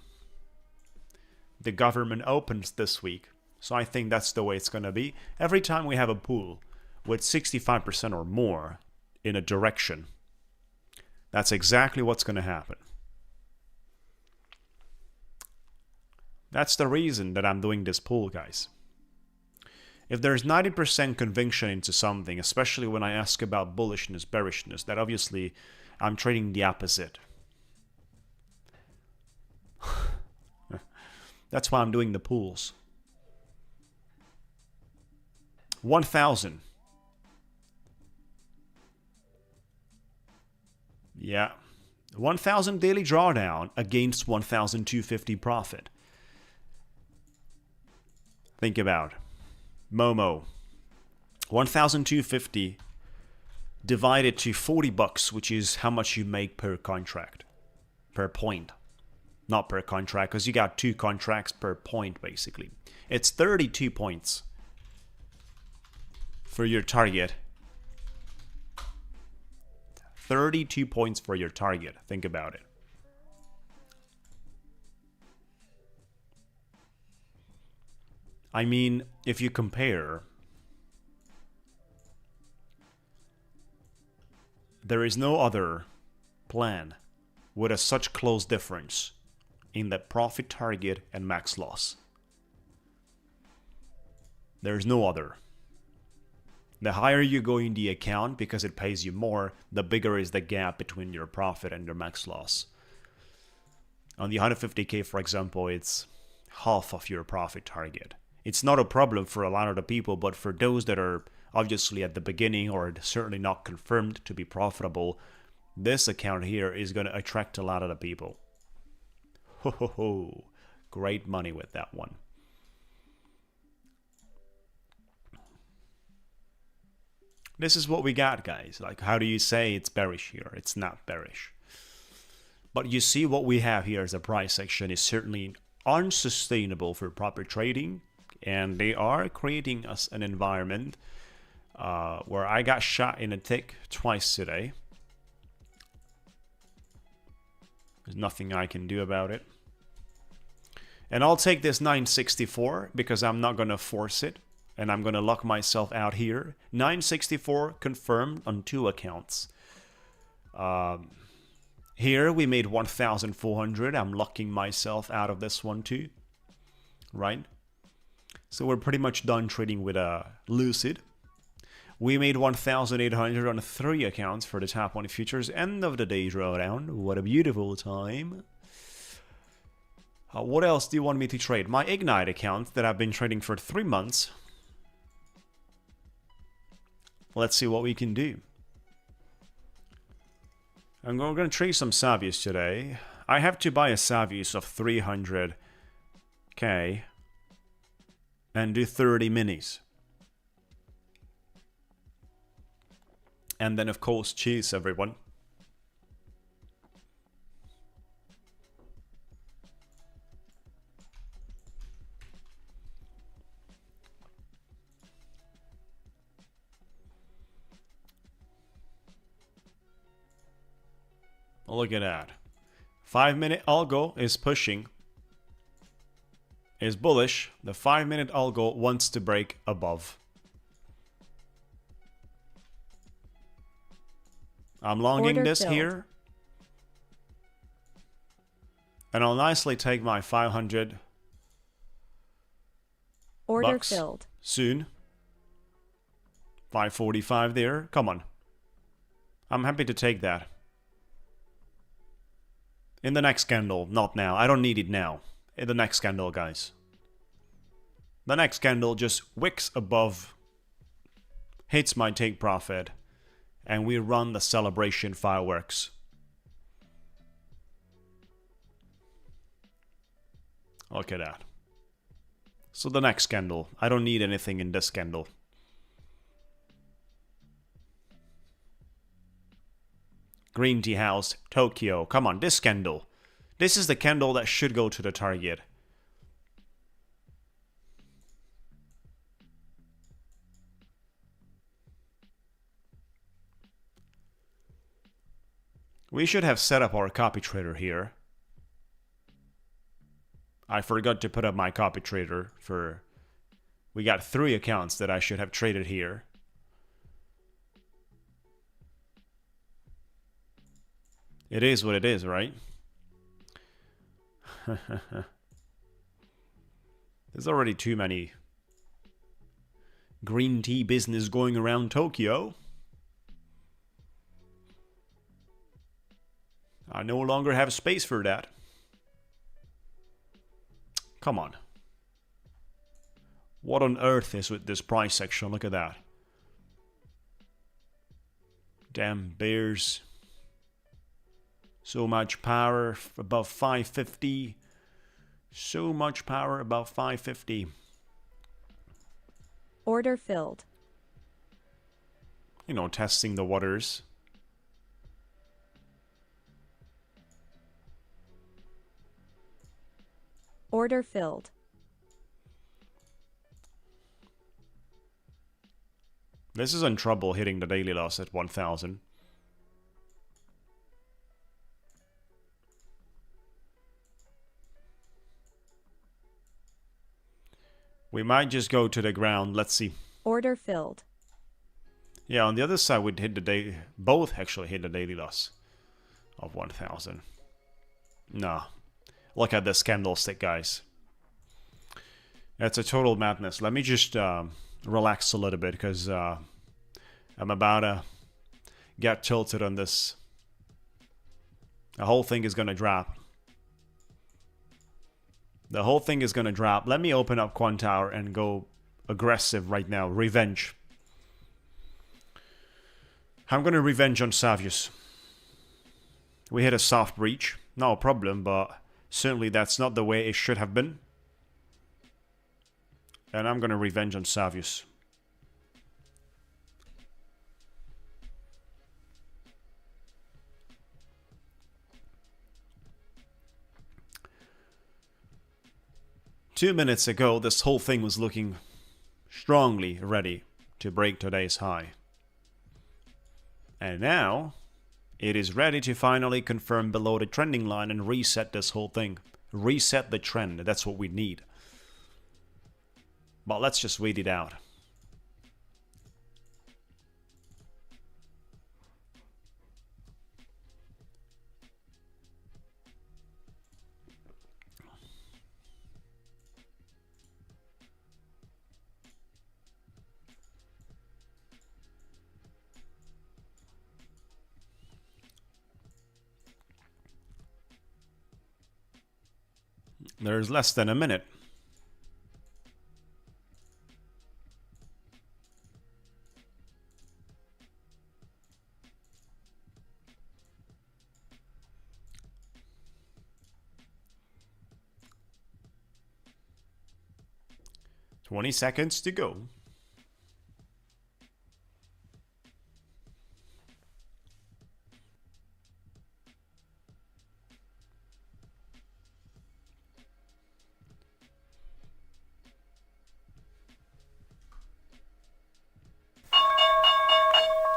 the government opens this week. So I think that's the way it's going to be. Every time we have a pool with 65% or more in a direction, that's exactly what's going to happen. That's the reason that I'm doing this pool, guys. If there's 90% conviction into something, especially when I ask about bullishness, bearishness, that obviously I'm trading the opposite. That's why I'm doing the pools. 1,000. Yeah. 1,000 daily drawdown against 1,250 profit. Think about it. Momo. 1,250 divided to 40 bucks, which is how much you make per contract. Per point. Not per contract, because you got 2 contracts per point, basically. It's 32 points for your target. 32 points for your target. Think about it. I mean, if you compare, there is no other plan with a such close difference in the profit target and max loss. There's no other. The higher you go in the account, because it pays you more, the bigger is the gap between your profit and your max loss. On the 150K, for example, it's half of your profit target. It's not a problem for a lot of the people, but for those that are obviously at the beginning or certainly not confirmed to be profitable, this account here is going to attract a lot of the people. Ho ho ho. Great money with that one. This is what we got, guys. Like, how do you say it's bearish here? It's not bearish. But you see what we have here as a price action is certainly unsustainable for proper trading. And they are creating us an environment where I got shot in a tick twice today. There's nothing I can do about it. And I'll take this 964 because I'm not going to force it. And I'm going to lock myself out here. 964 confirmed on 2 accounts. Here we made 1,400. I'm locking myself out of this one too. Right? So we're pretty much done trading with Lucid. We made 1,800 on 3 accounts for the top 1 futures. End of the day drawdown. What a beautiful time. What else do you want me to trade? My Ignite account that I've been trading for 3 months. Let's see what we can do. And we're going to trade some Savius today. I have to buy a Savius of 300k and do 30 minis. And then, of course, cheese, everyone. Look at that. 5-minute algo is pushing. Is bullish. The 5-minute algo wants to break above. I'm longing this here. And I'll nicely take my 500 bucks filled. Soon. 545 there. Come on. I'm happy to take that. In the next candle, not now. I don't need it now. In the next candle, guys. The next candle just wicks above, hits my take profit, and we run the celebration fireworks. Look at that. So the next candle. I don't need anything in this candle. Green Tea House, Tokyo. Come on, this candle. This is the candle that should go to the target. We should have set up our copy trader here. I forgot to put up my copy trader for... We got 3 accounts that I should have traded here. It is what it is, right? There's already too many green tea business going around Tokyo. I no longer have space for that. Come on. What on earth is with this price section? Look at that. Damn bears. So much power above 550. So much power above 550. Order filled. You know, testing the waters. Order filled. This is in trouble hitting the daily loss at 1,000. We might just go to the ground. Let's see. Order filled. Yeah, on the other side, we'd hit the day. Both actually hit the daily loss of 1,000. Nah. Look at this candlestick, guys. It's a total madness. Let me just relax a little bit because I'm about to get tilted on this. The whole thing is going to drop. The whole thing is going to drop. Let me open up Quantower and go aggressive right now. Revenge. I'm going to revenge on Savius. We hit a soft breach. No problem, but certainly that's not the way it should have been. And I'm going to revenge on Savius. Two minutes ago, this whole thing was looking strongly ready to break today's high. And now, it is ready to finally confirm below the trending line and reset this whole thing. Reset the trend, that's what we need. But let's just wait it out. There's less than a minute. "20 seconds to go."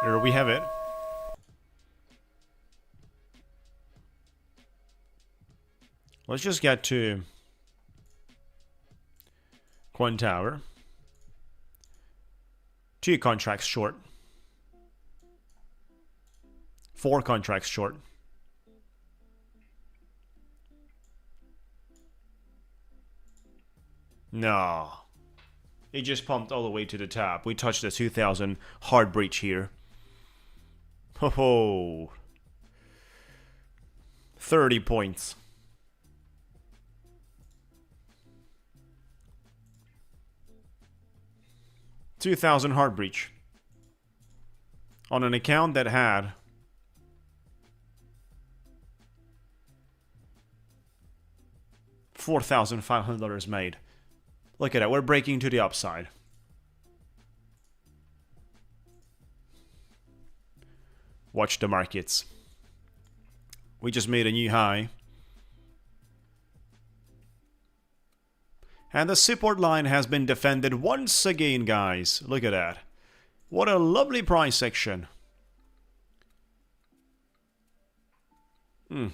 Here we have it. Let's just get to Quantower. 2 contracts short. 4 contracts short. No. It just pumped all the way to the top. We touched the 2000 hard breach here. Ho ho. 30 points. $2,000 hard breach on an account that had $4,500 made. Look at that, we're breaking to the upside. Watch the markets. We just made a new high. And the support line has been defended once again, guys. Look at that. What a lovely price action. The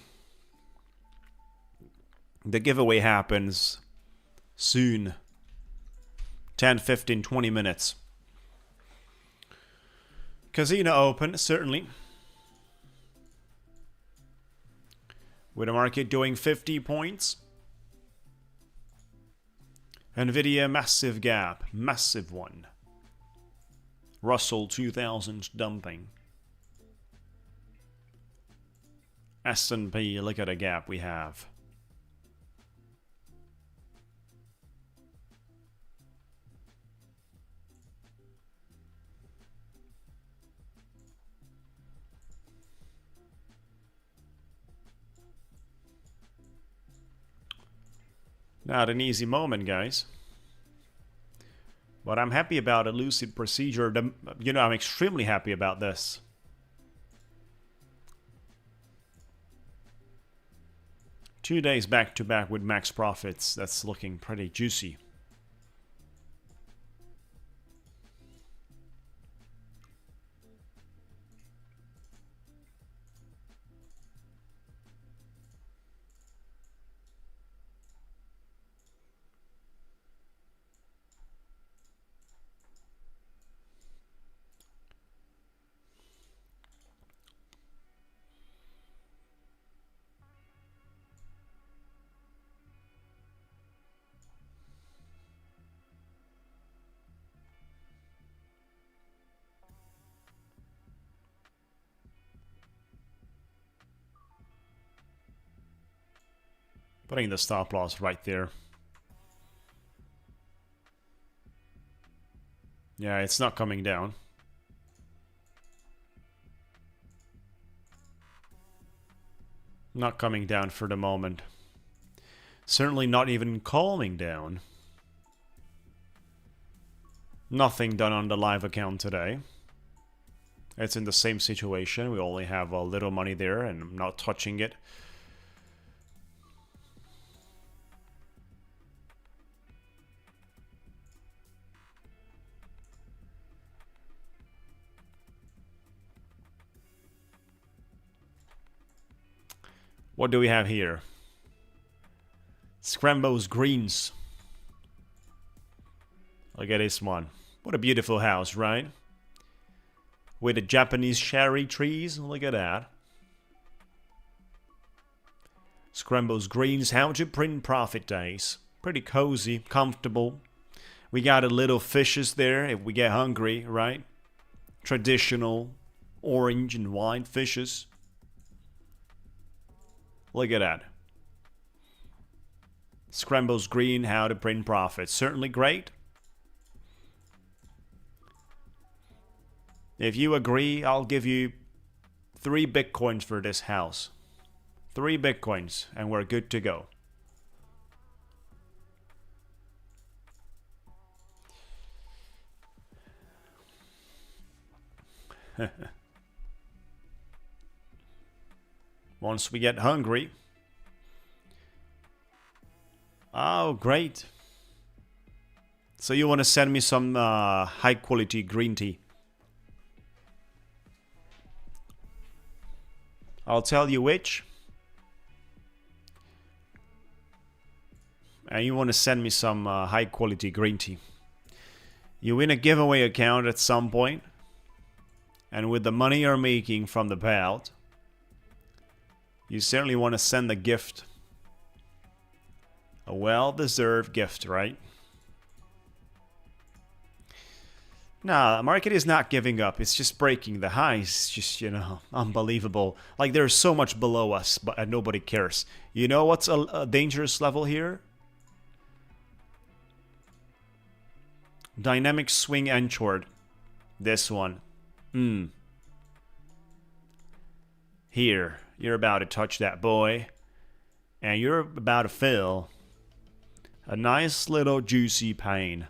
giveaway happens soon. 10, 15, 20 minutes. Casino open, certainly. With the market doing 50 points. Nvidia, massive gap. Massive one. Russell 2000 dumping. S&P, look at the gap we have. Not an easy moment, guys. But I'm happy about a lucid procedure. You know, I'm extremely happy about this. Two days back to back with max profits. That's looking pretty juicy. Putting the stop loss right there. Yeah, it's not coming down. Not coming down for the moment. Certainly not even calming down. Nothing done on the live account today. It's in the same situation. We only have a little money there and I'm not touching it. What do we have here? Scrambo's Greens. Look at this one. What a beautiful house, right? With the Japanese cherry trees. Look at that. Scrambo's Greens. How to print profit days. Pretty cozy, comfortable. We got a little fishes there if we get hungry, right? Traditional orange and white fishes. Look at that. Scrambo's Green, how to print profit. Certainly great. If you agree, I'll give you 3 Bitcoins for this house. 3 Bitcoins, and we're good to go. Once we get hungry. Oh, great. So you want to send me some high quality green tea. I'll tell you which. And you want to send me some high quality green tea. You win a giveaway account at some point. And with the money you're making from the payout, you certainly want to send a gift. A well-deserved gift, right? Nah, the market is not giving up. It's just breaking the highs. It's just, you know, unbelievable. Like, there's so much below us, but nobody cares. You know what's a dangerous level here? Dynamic swing anchored. This one. Here. You're about to touch that boy. And you're about to feel a nice little juicy pain.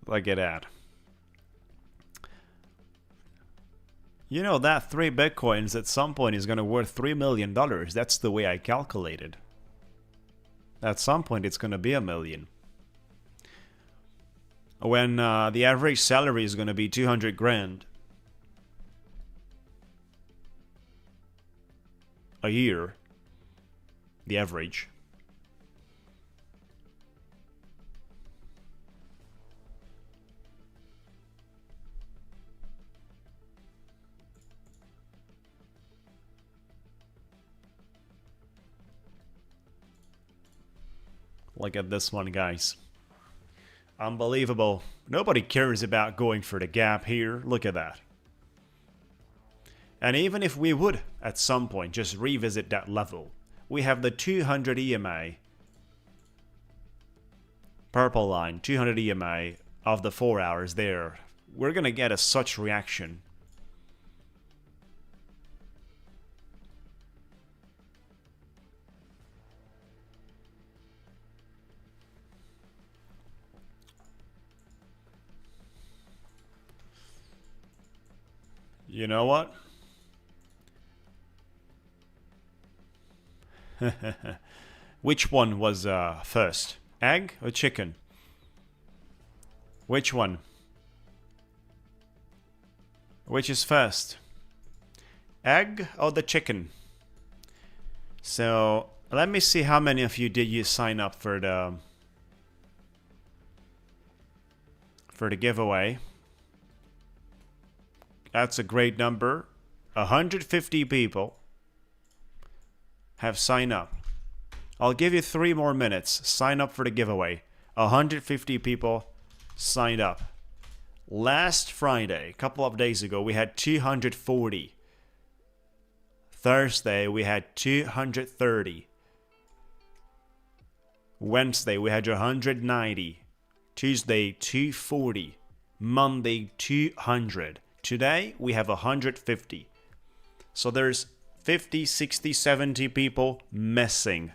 Look at that. You know, that 3 Bitcoins at some point is going to worth $3 million. That's the way I calculated. At some point it's going to be $1 million. When the average salary is going to be 200 grand a year, the average. Look at this one, guys. Unbelievable. Nobody cares about going for the gap here. Look at that. And even if we would, at some point, just revisit that level, we have the 200 EMA. Purple line, 200 EMA of the 4 hours there. We're going to get a such reaction. You know what? Which one was first? Egg or chicken? Which one? Which is first? Egg or the chicken? So let me see how many of you did you sign up for the giveaway. That's a great number. 150 people have signed up. I'll give you 3 more minutes. Sign up for the giveaway. 150 people signed up. Last Friday, a couple of days ago, we had 240. Thursday, we had 230. Wednesday, we had 190. Tuesday, 240. Monday, 200. Today, we have 150. So there's 50, 60, 70 people messing.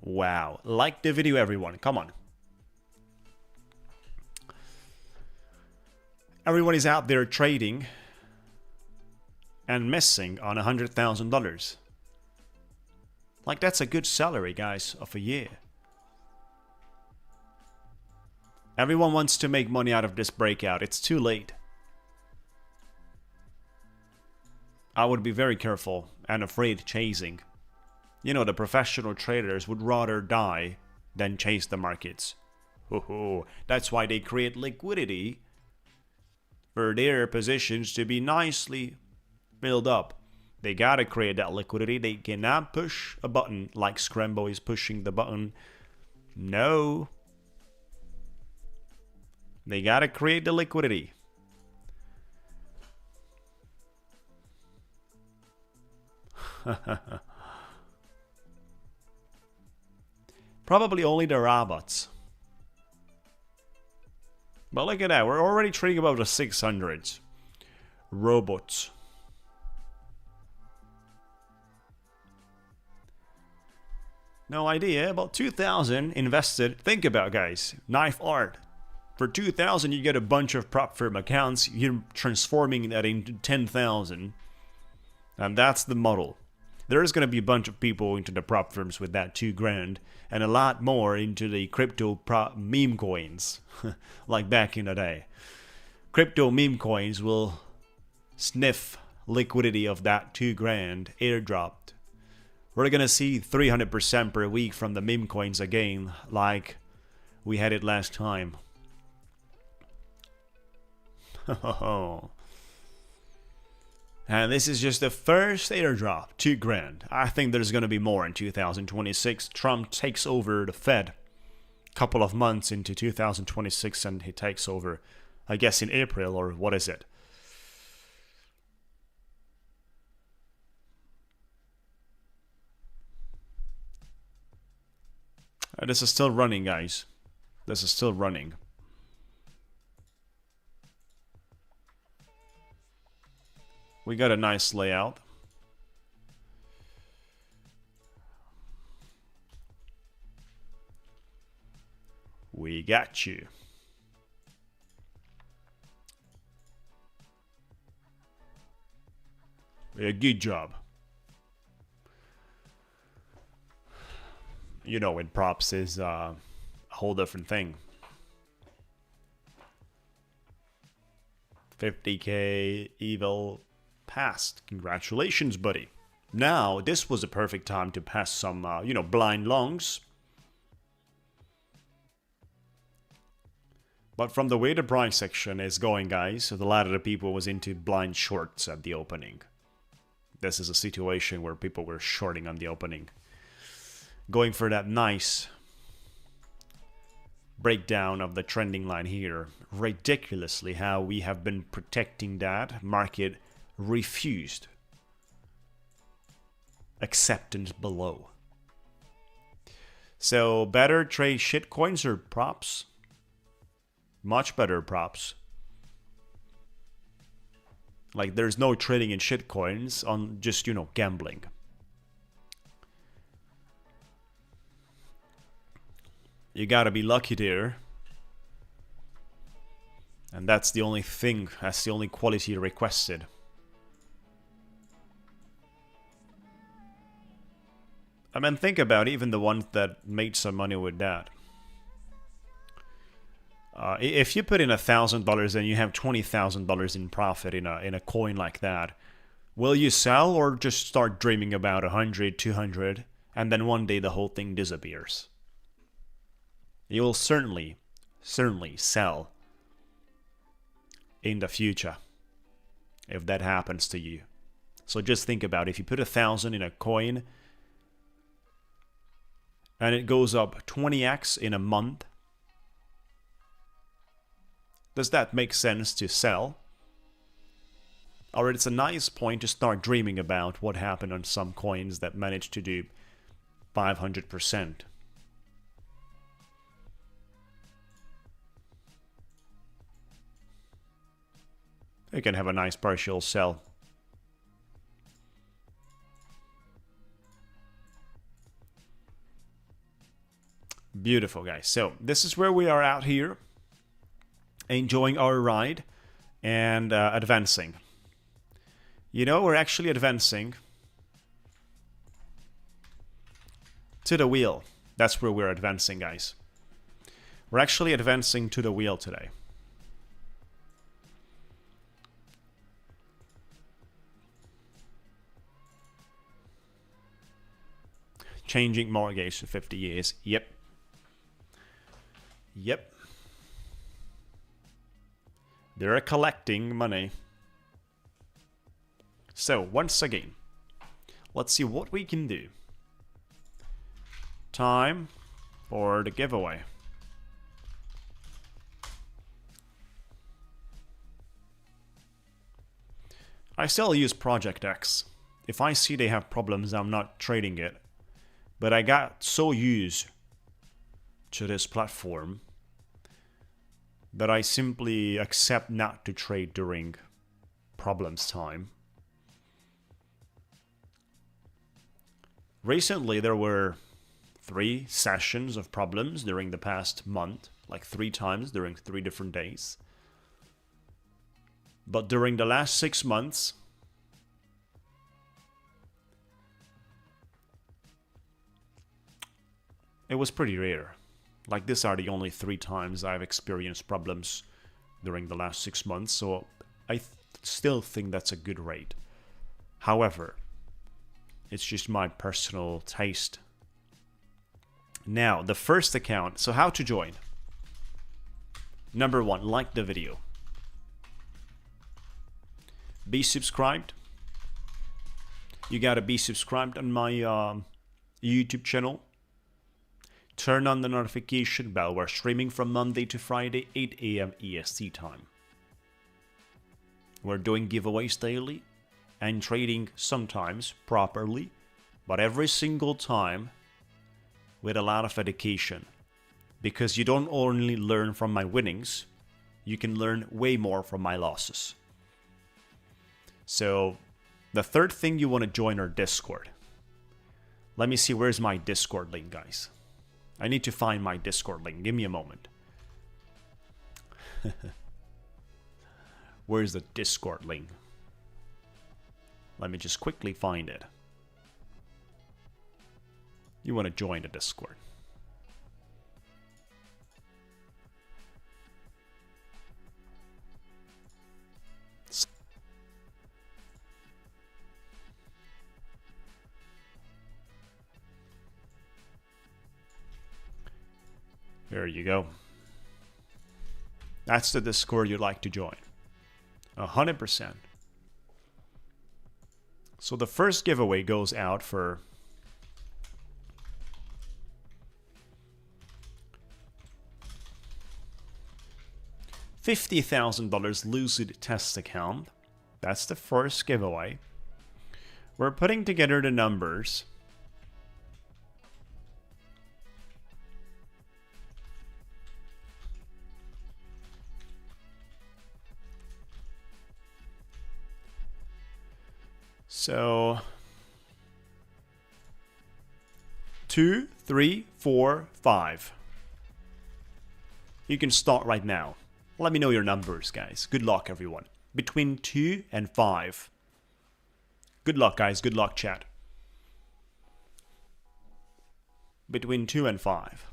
Wow. Like the video, everyone. Come on. Everyone is out there trading and messing on $100,000. Like, that's a good salary, guys, of a year. Everyone wants to make money out of this breakout. It's too late. I would be very careful and afraid chasing. You know, the professional traders would rather die than chase the markets. That's why they create liquidity for their positions to be nicely built up. They gotta create that liquidity. They cannot push a button like Scrambo is pushing the button. No. They gotta create the liquidity. Probably only the robots. But look at that, we're already trading above the 600s. Robots. No idea, about 2,000 invested. Think about, guys, knife art. For 2,000 you get a bunch of prop firm accounts. You're transforming that into 10,000. And that's the model. There's going to be a bunch of people into the prop firms with that 2 grand, and a lot more into the crypto prop meme coins, like back in the day. Crypto meme coins will sniff liquidity of that 2 grand airdropped. We're going to see 300% per week from the meme coins again, like we had it last time. And this is just the first airdrop, 2 grand. I think there's going to be more in 2026. Trump takes over the Fed a couple of months into 2026, and he takes over, I guess, in April, or what is it? This is still running, guys. This is still running. We got a nice layout. We got you. A good job. You know, in props is a whole different thing. 50k evil passed. Congratulations, buddy. Now, this was a perfect time to pass some, you know, blind longs. But from the way the price section is going, guys, a lot of the people was into blind shorts at the opening. This is a situation where people were shorting on the opening. Going for that nice breakdown of the trending line here. Ridiculously how we have been protecting that. Market refused. Acceptance below. So better trade shitcoins or props? Much better props. Like, there's no trading in shitcoins on just, you know, gambling. You gotta be lucky there. And that's the only thing, that's the only quality requested. I mean, think about even the ones that made some money with that. If you put in $1,000 and you have $20,000 in profit in a coin like that, will you sell or just start dreaming about 100, 200, and then one day the whole thing disappears? You will certainly sell in the future if that happens to you. So just think about it. If you put 1,000 in a coin and it goes up 20x in a month, Does that make sense to sell? Or it's a nice point to start dreaming about what happened on some coins that managed to do 500%. You can have a nice partial sell. Beautiful, guys. So this is where we are out here, enjoying our ride and advancing. You know, we're actually advancing to the wheel. That's where we're advancing, guys. We're actually advancing to the wheel today. Changing mortgage to 50 years. Yep. Yep. They're collecting money. So, once again, let's see what we can do. Time for the giveaway. I still use Project X. If I see they have problems, I'm not trading it. But I got so used to this platform that I simply accept not to trade during problems time. Recently, there were 3 sessions of problems during the past month, like 3 times during 3 different days. But during the last 6 months, it was pretty rare. Like, these are the only 3 times I've experienced problems during the last 6 months, so I still think that's a good rate. However, it's just my personal taste. Now, the first account. So how to join? Number 1, like the video. Be subscribed. You gotta be subscribed on my YouTube channel. Turn on the notification bell. We're streaming from Monday to Friday, 8 AM EST time. We're doing giveaways daily and trading sometimes properly, but every single time with a lot of dedication. Because you don't only learn from my winnings, you can learn way more from my losses. So, the third thing, you want to join our Discord. Let me see, where's my Discord link, guys? I need to find my Discord link. Give me a moment. Where's the Discord link? Let me just quickly find it. You want to join the Discord. There you go. That's the Discord you'd like to join. 100%. So the first giveaway goes out for $50,000 Lucid test account. That's the first giveaway. We're putting together the numbers. So 2, 3, 4, 5. You can start right now. Let me know your numbers, guys. Good luck, everyone. Between 2 and 5. Good luck, guys. Good luck, chat. Between 2 and 5.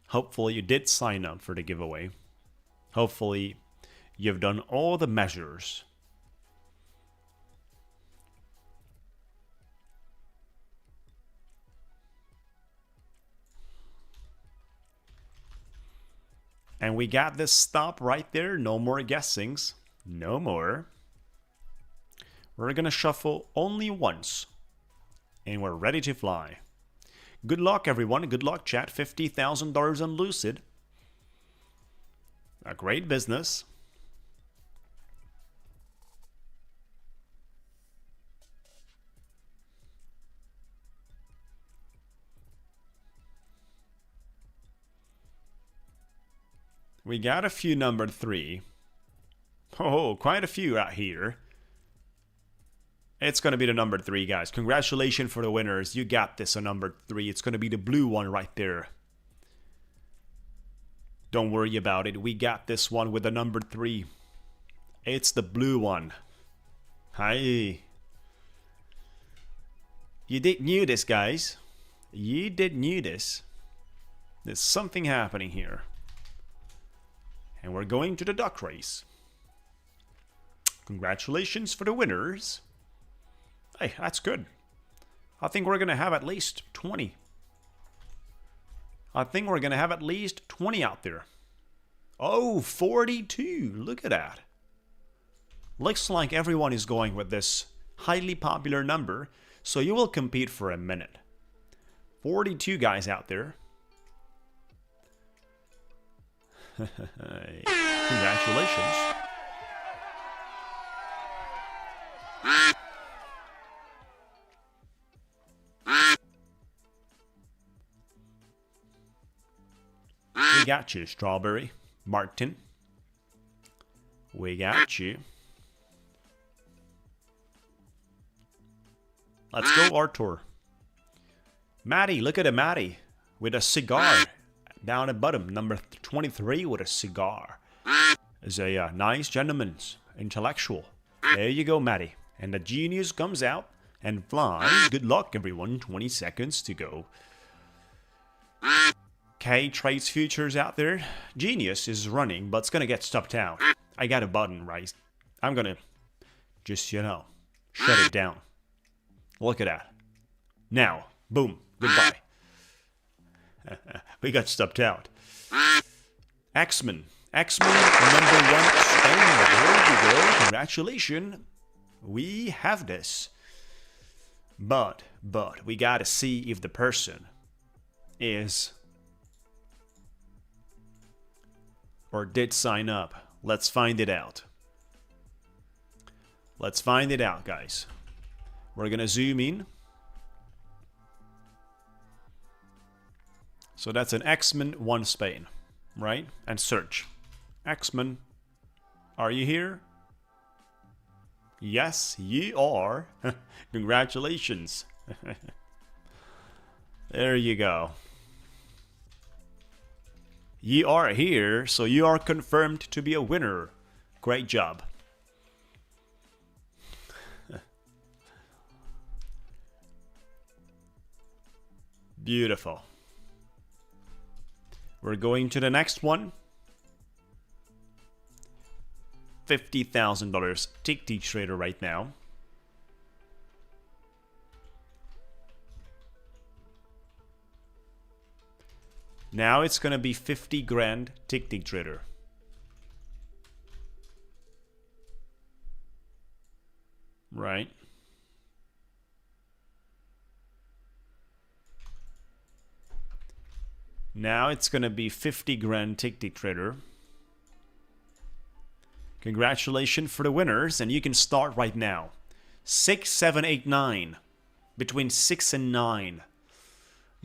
Hopefully you did sign up for the giveaway. Hopefully you've done all the measures And we got this stop right there. No more guessings. No more. We're going to shuffle only once. And we're ready to fly. Good luck, everyone. Good luck, chat. $50,000 on Lucid. A great business. We got a few number 3. Oh, quite a few out here. It's going to be the number 3, guys. Congratulations for the winners. You got this on number 3. It's going to be the blue one right there. Don't worry about it. We got this one with the number 3. It's the blue one. Hi. You did knew this, guys. You did knew this. There's something happening here. And we're going to the duck race. Congratulations for the winners. Hey, that's good. I think we're going to have at least 20. I think we're going to have at least 20 out there. Oh, 42. Look at that. Looks like everyone is going with this highly popular number, so you will compete for a minute. 42 guys out there. Congratulations. We got you, Strawberry. Martin. We got you. Let's go, Arthur. Maddie, look at a Maddie with a cigar down at bottom. Number 23 with a cigar. Is a nice gentleman's intellectual. There you go, Maddie. And the genius comes out and flies. Good luck, everyone. 20 seconds to go. K trades futures out there. Genius is running, but it's gonna get stopped out. I got a button, right? I'm gonna just, you know, shut it down. Look at that. Now, boom, goodbye. We got stopped out. X-Men number 1 Spain. There you go. Congratulations. We have this. But we gotta see if the person is or did sign up. Let's find it out. Let's find it out, guys. We're gonna zoom in. So that's an X-Men 1 Spain, right? And search. X-Men, are you here? Yes, you are. Congratulations. There you go. You are here, so you are confirmed to be a winner. Great job. Beautiful. We're going to the next one. $50,000 Ticktick trader right now. Now it's going to be 50 grand Ticktick trader. Right. Now it's going to be 50 grand Ticktick trader. Congratulations for the winners, and you can start right now. 6, 7, 8, 9. Between 6 and 9.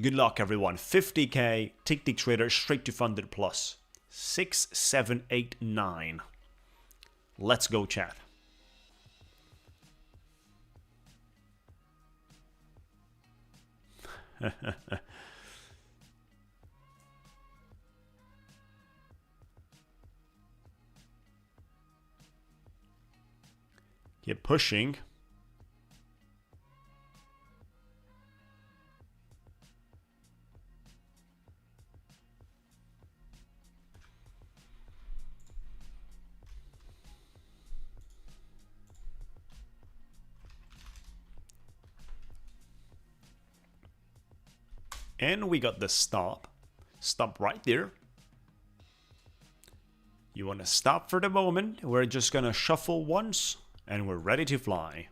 Good luck, everyone. 50k Ticktick trader straight to funded plus. 6, 7, 8, 9. Let's go, chat. Keep pushing. And we got the stop. Stop right there. You want to stop for the moment. We're just going to shuffle once and we're ready to fly.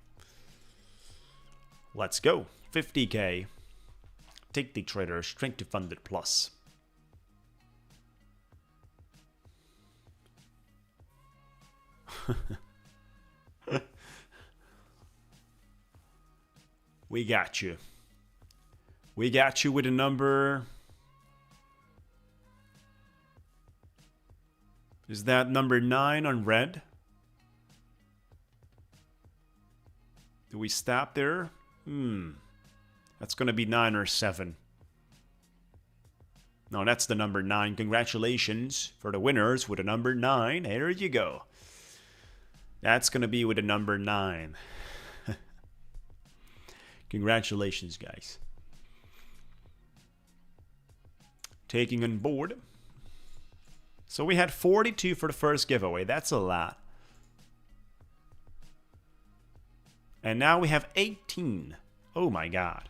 Let's go. 50k. Ticktick Trader straight to funded plus. We got you. We got you with a number. Is that number 9 on red? Do we stop there? That's going to be 9 or 7. No, that's the number 9. Congratulations for the winners with a number 9. There you go. That's going to be with a number 9. Congratulations, guys. Taking on board. So we had 42 for the first giveaway. That's a lot. And now we have 18. Oh my god.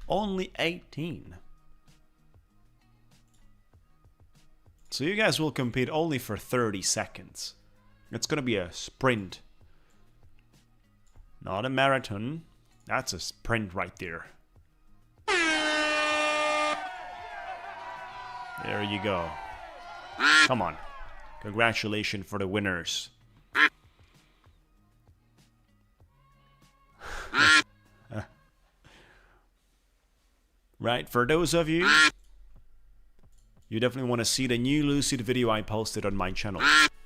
Only 18. So you guys will compete only for 30 seconds. It's going to be a sprint. Not a marathon. That's a sprint right there. There you go. Come on. Congratulations for the winners. Right, for those of you, you definitely want to see the new Lucid video I posted on my channel.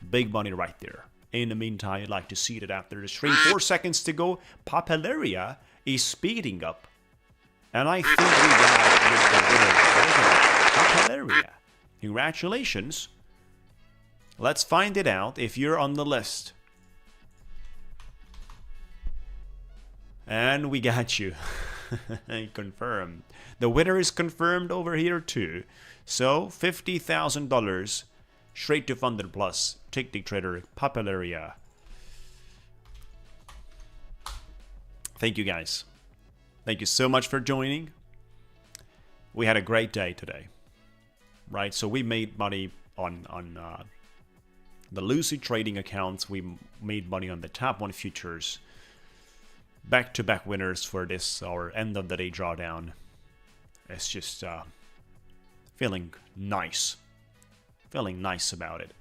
Big money right there. In the meantime, I'd like to see that after the stream, 4 seconds to go, Papelaria is speeding up. And I think we got the winner. Papelaria. Congratulations. Let's find it out if you're on the list. And we got you. Confirmed. The winner is confirmed over here too. So $50,000 straight to funded plus. Ticktick Trader Papelaria. Thank you guys. Thank you so much for joining. We had a great day today. Right, so we made money on the Lucid trading accounts. We made money on the top 1 futures. Back-to-back winners for this, our end of the day drawdown. It's just feeling nice. Feeling nice about it.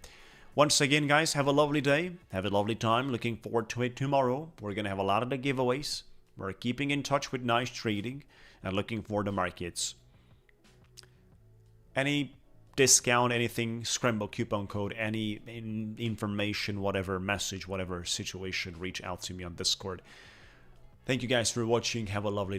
Once again, guys, have a lovely day. Have a lovely time. Looking forward to it tomorrow. We're going to have a lot of the giveaways. We're keeping in touch with Nice Trading and looking for the markets. Any discount, anything, scramble coupon code, any information, whatever message, whatever situation, reach out to me on Discord. Thank you guys for watching. Have a lovely day.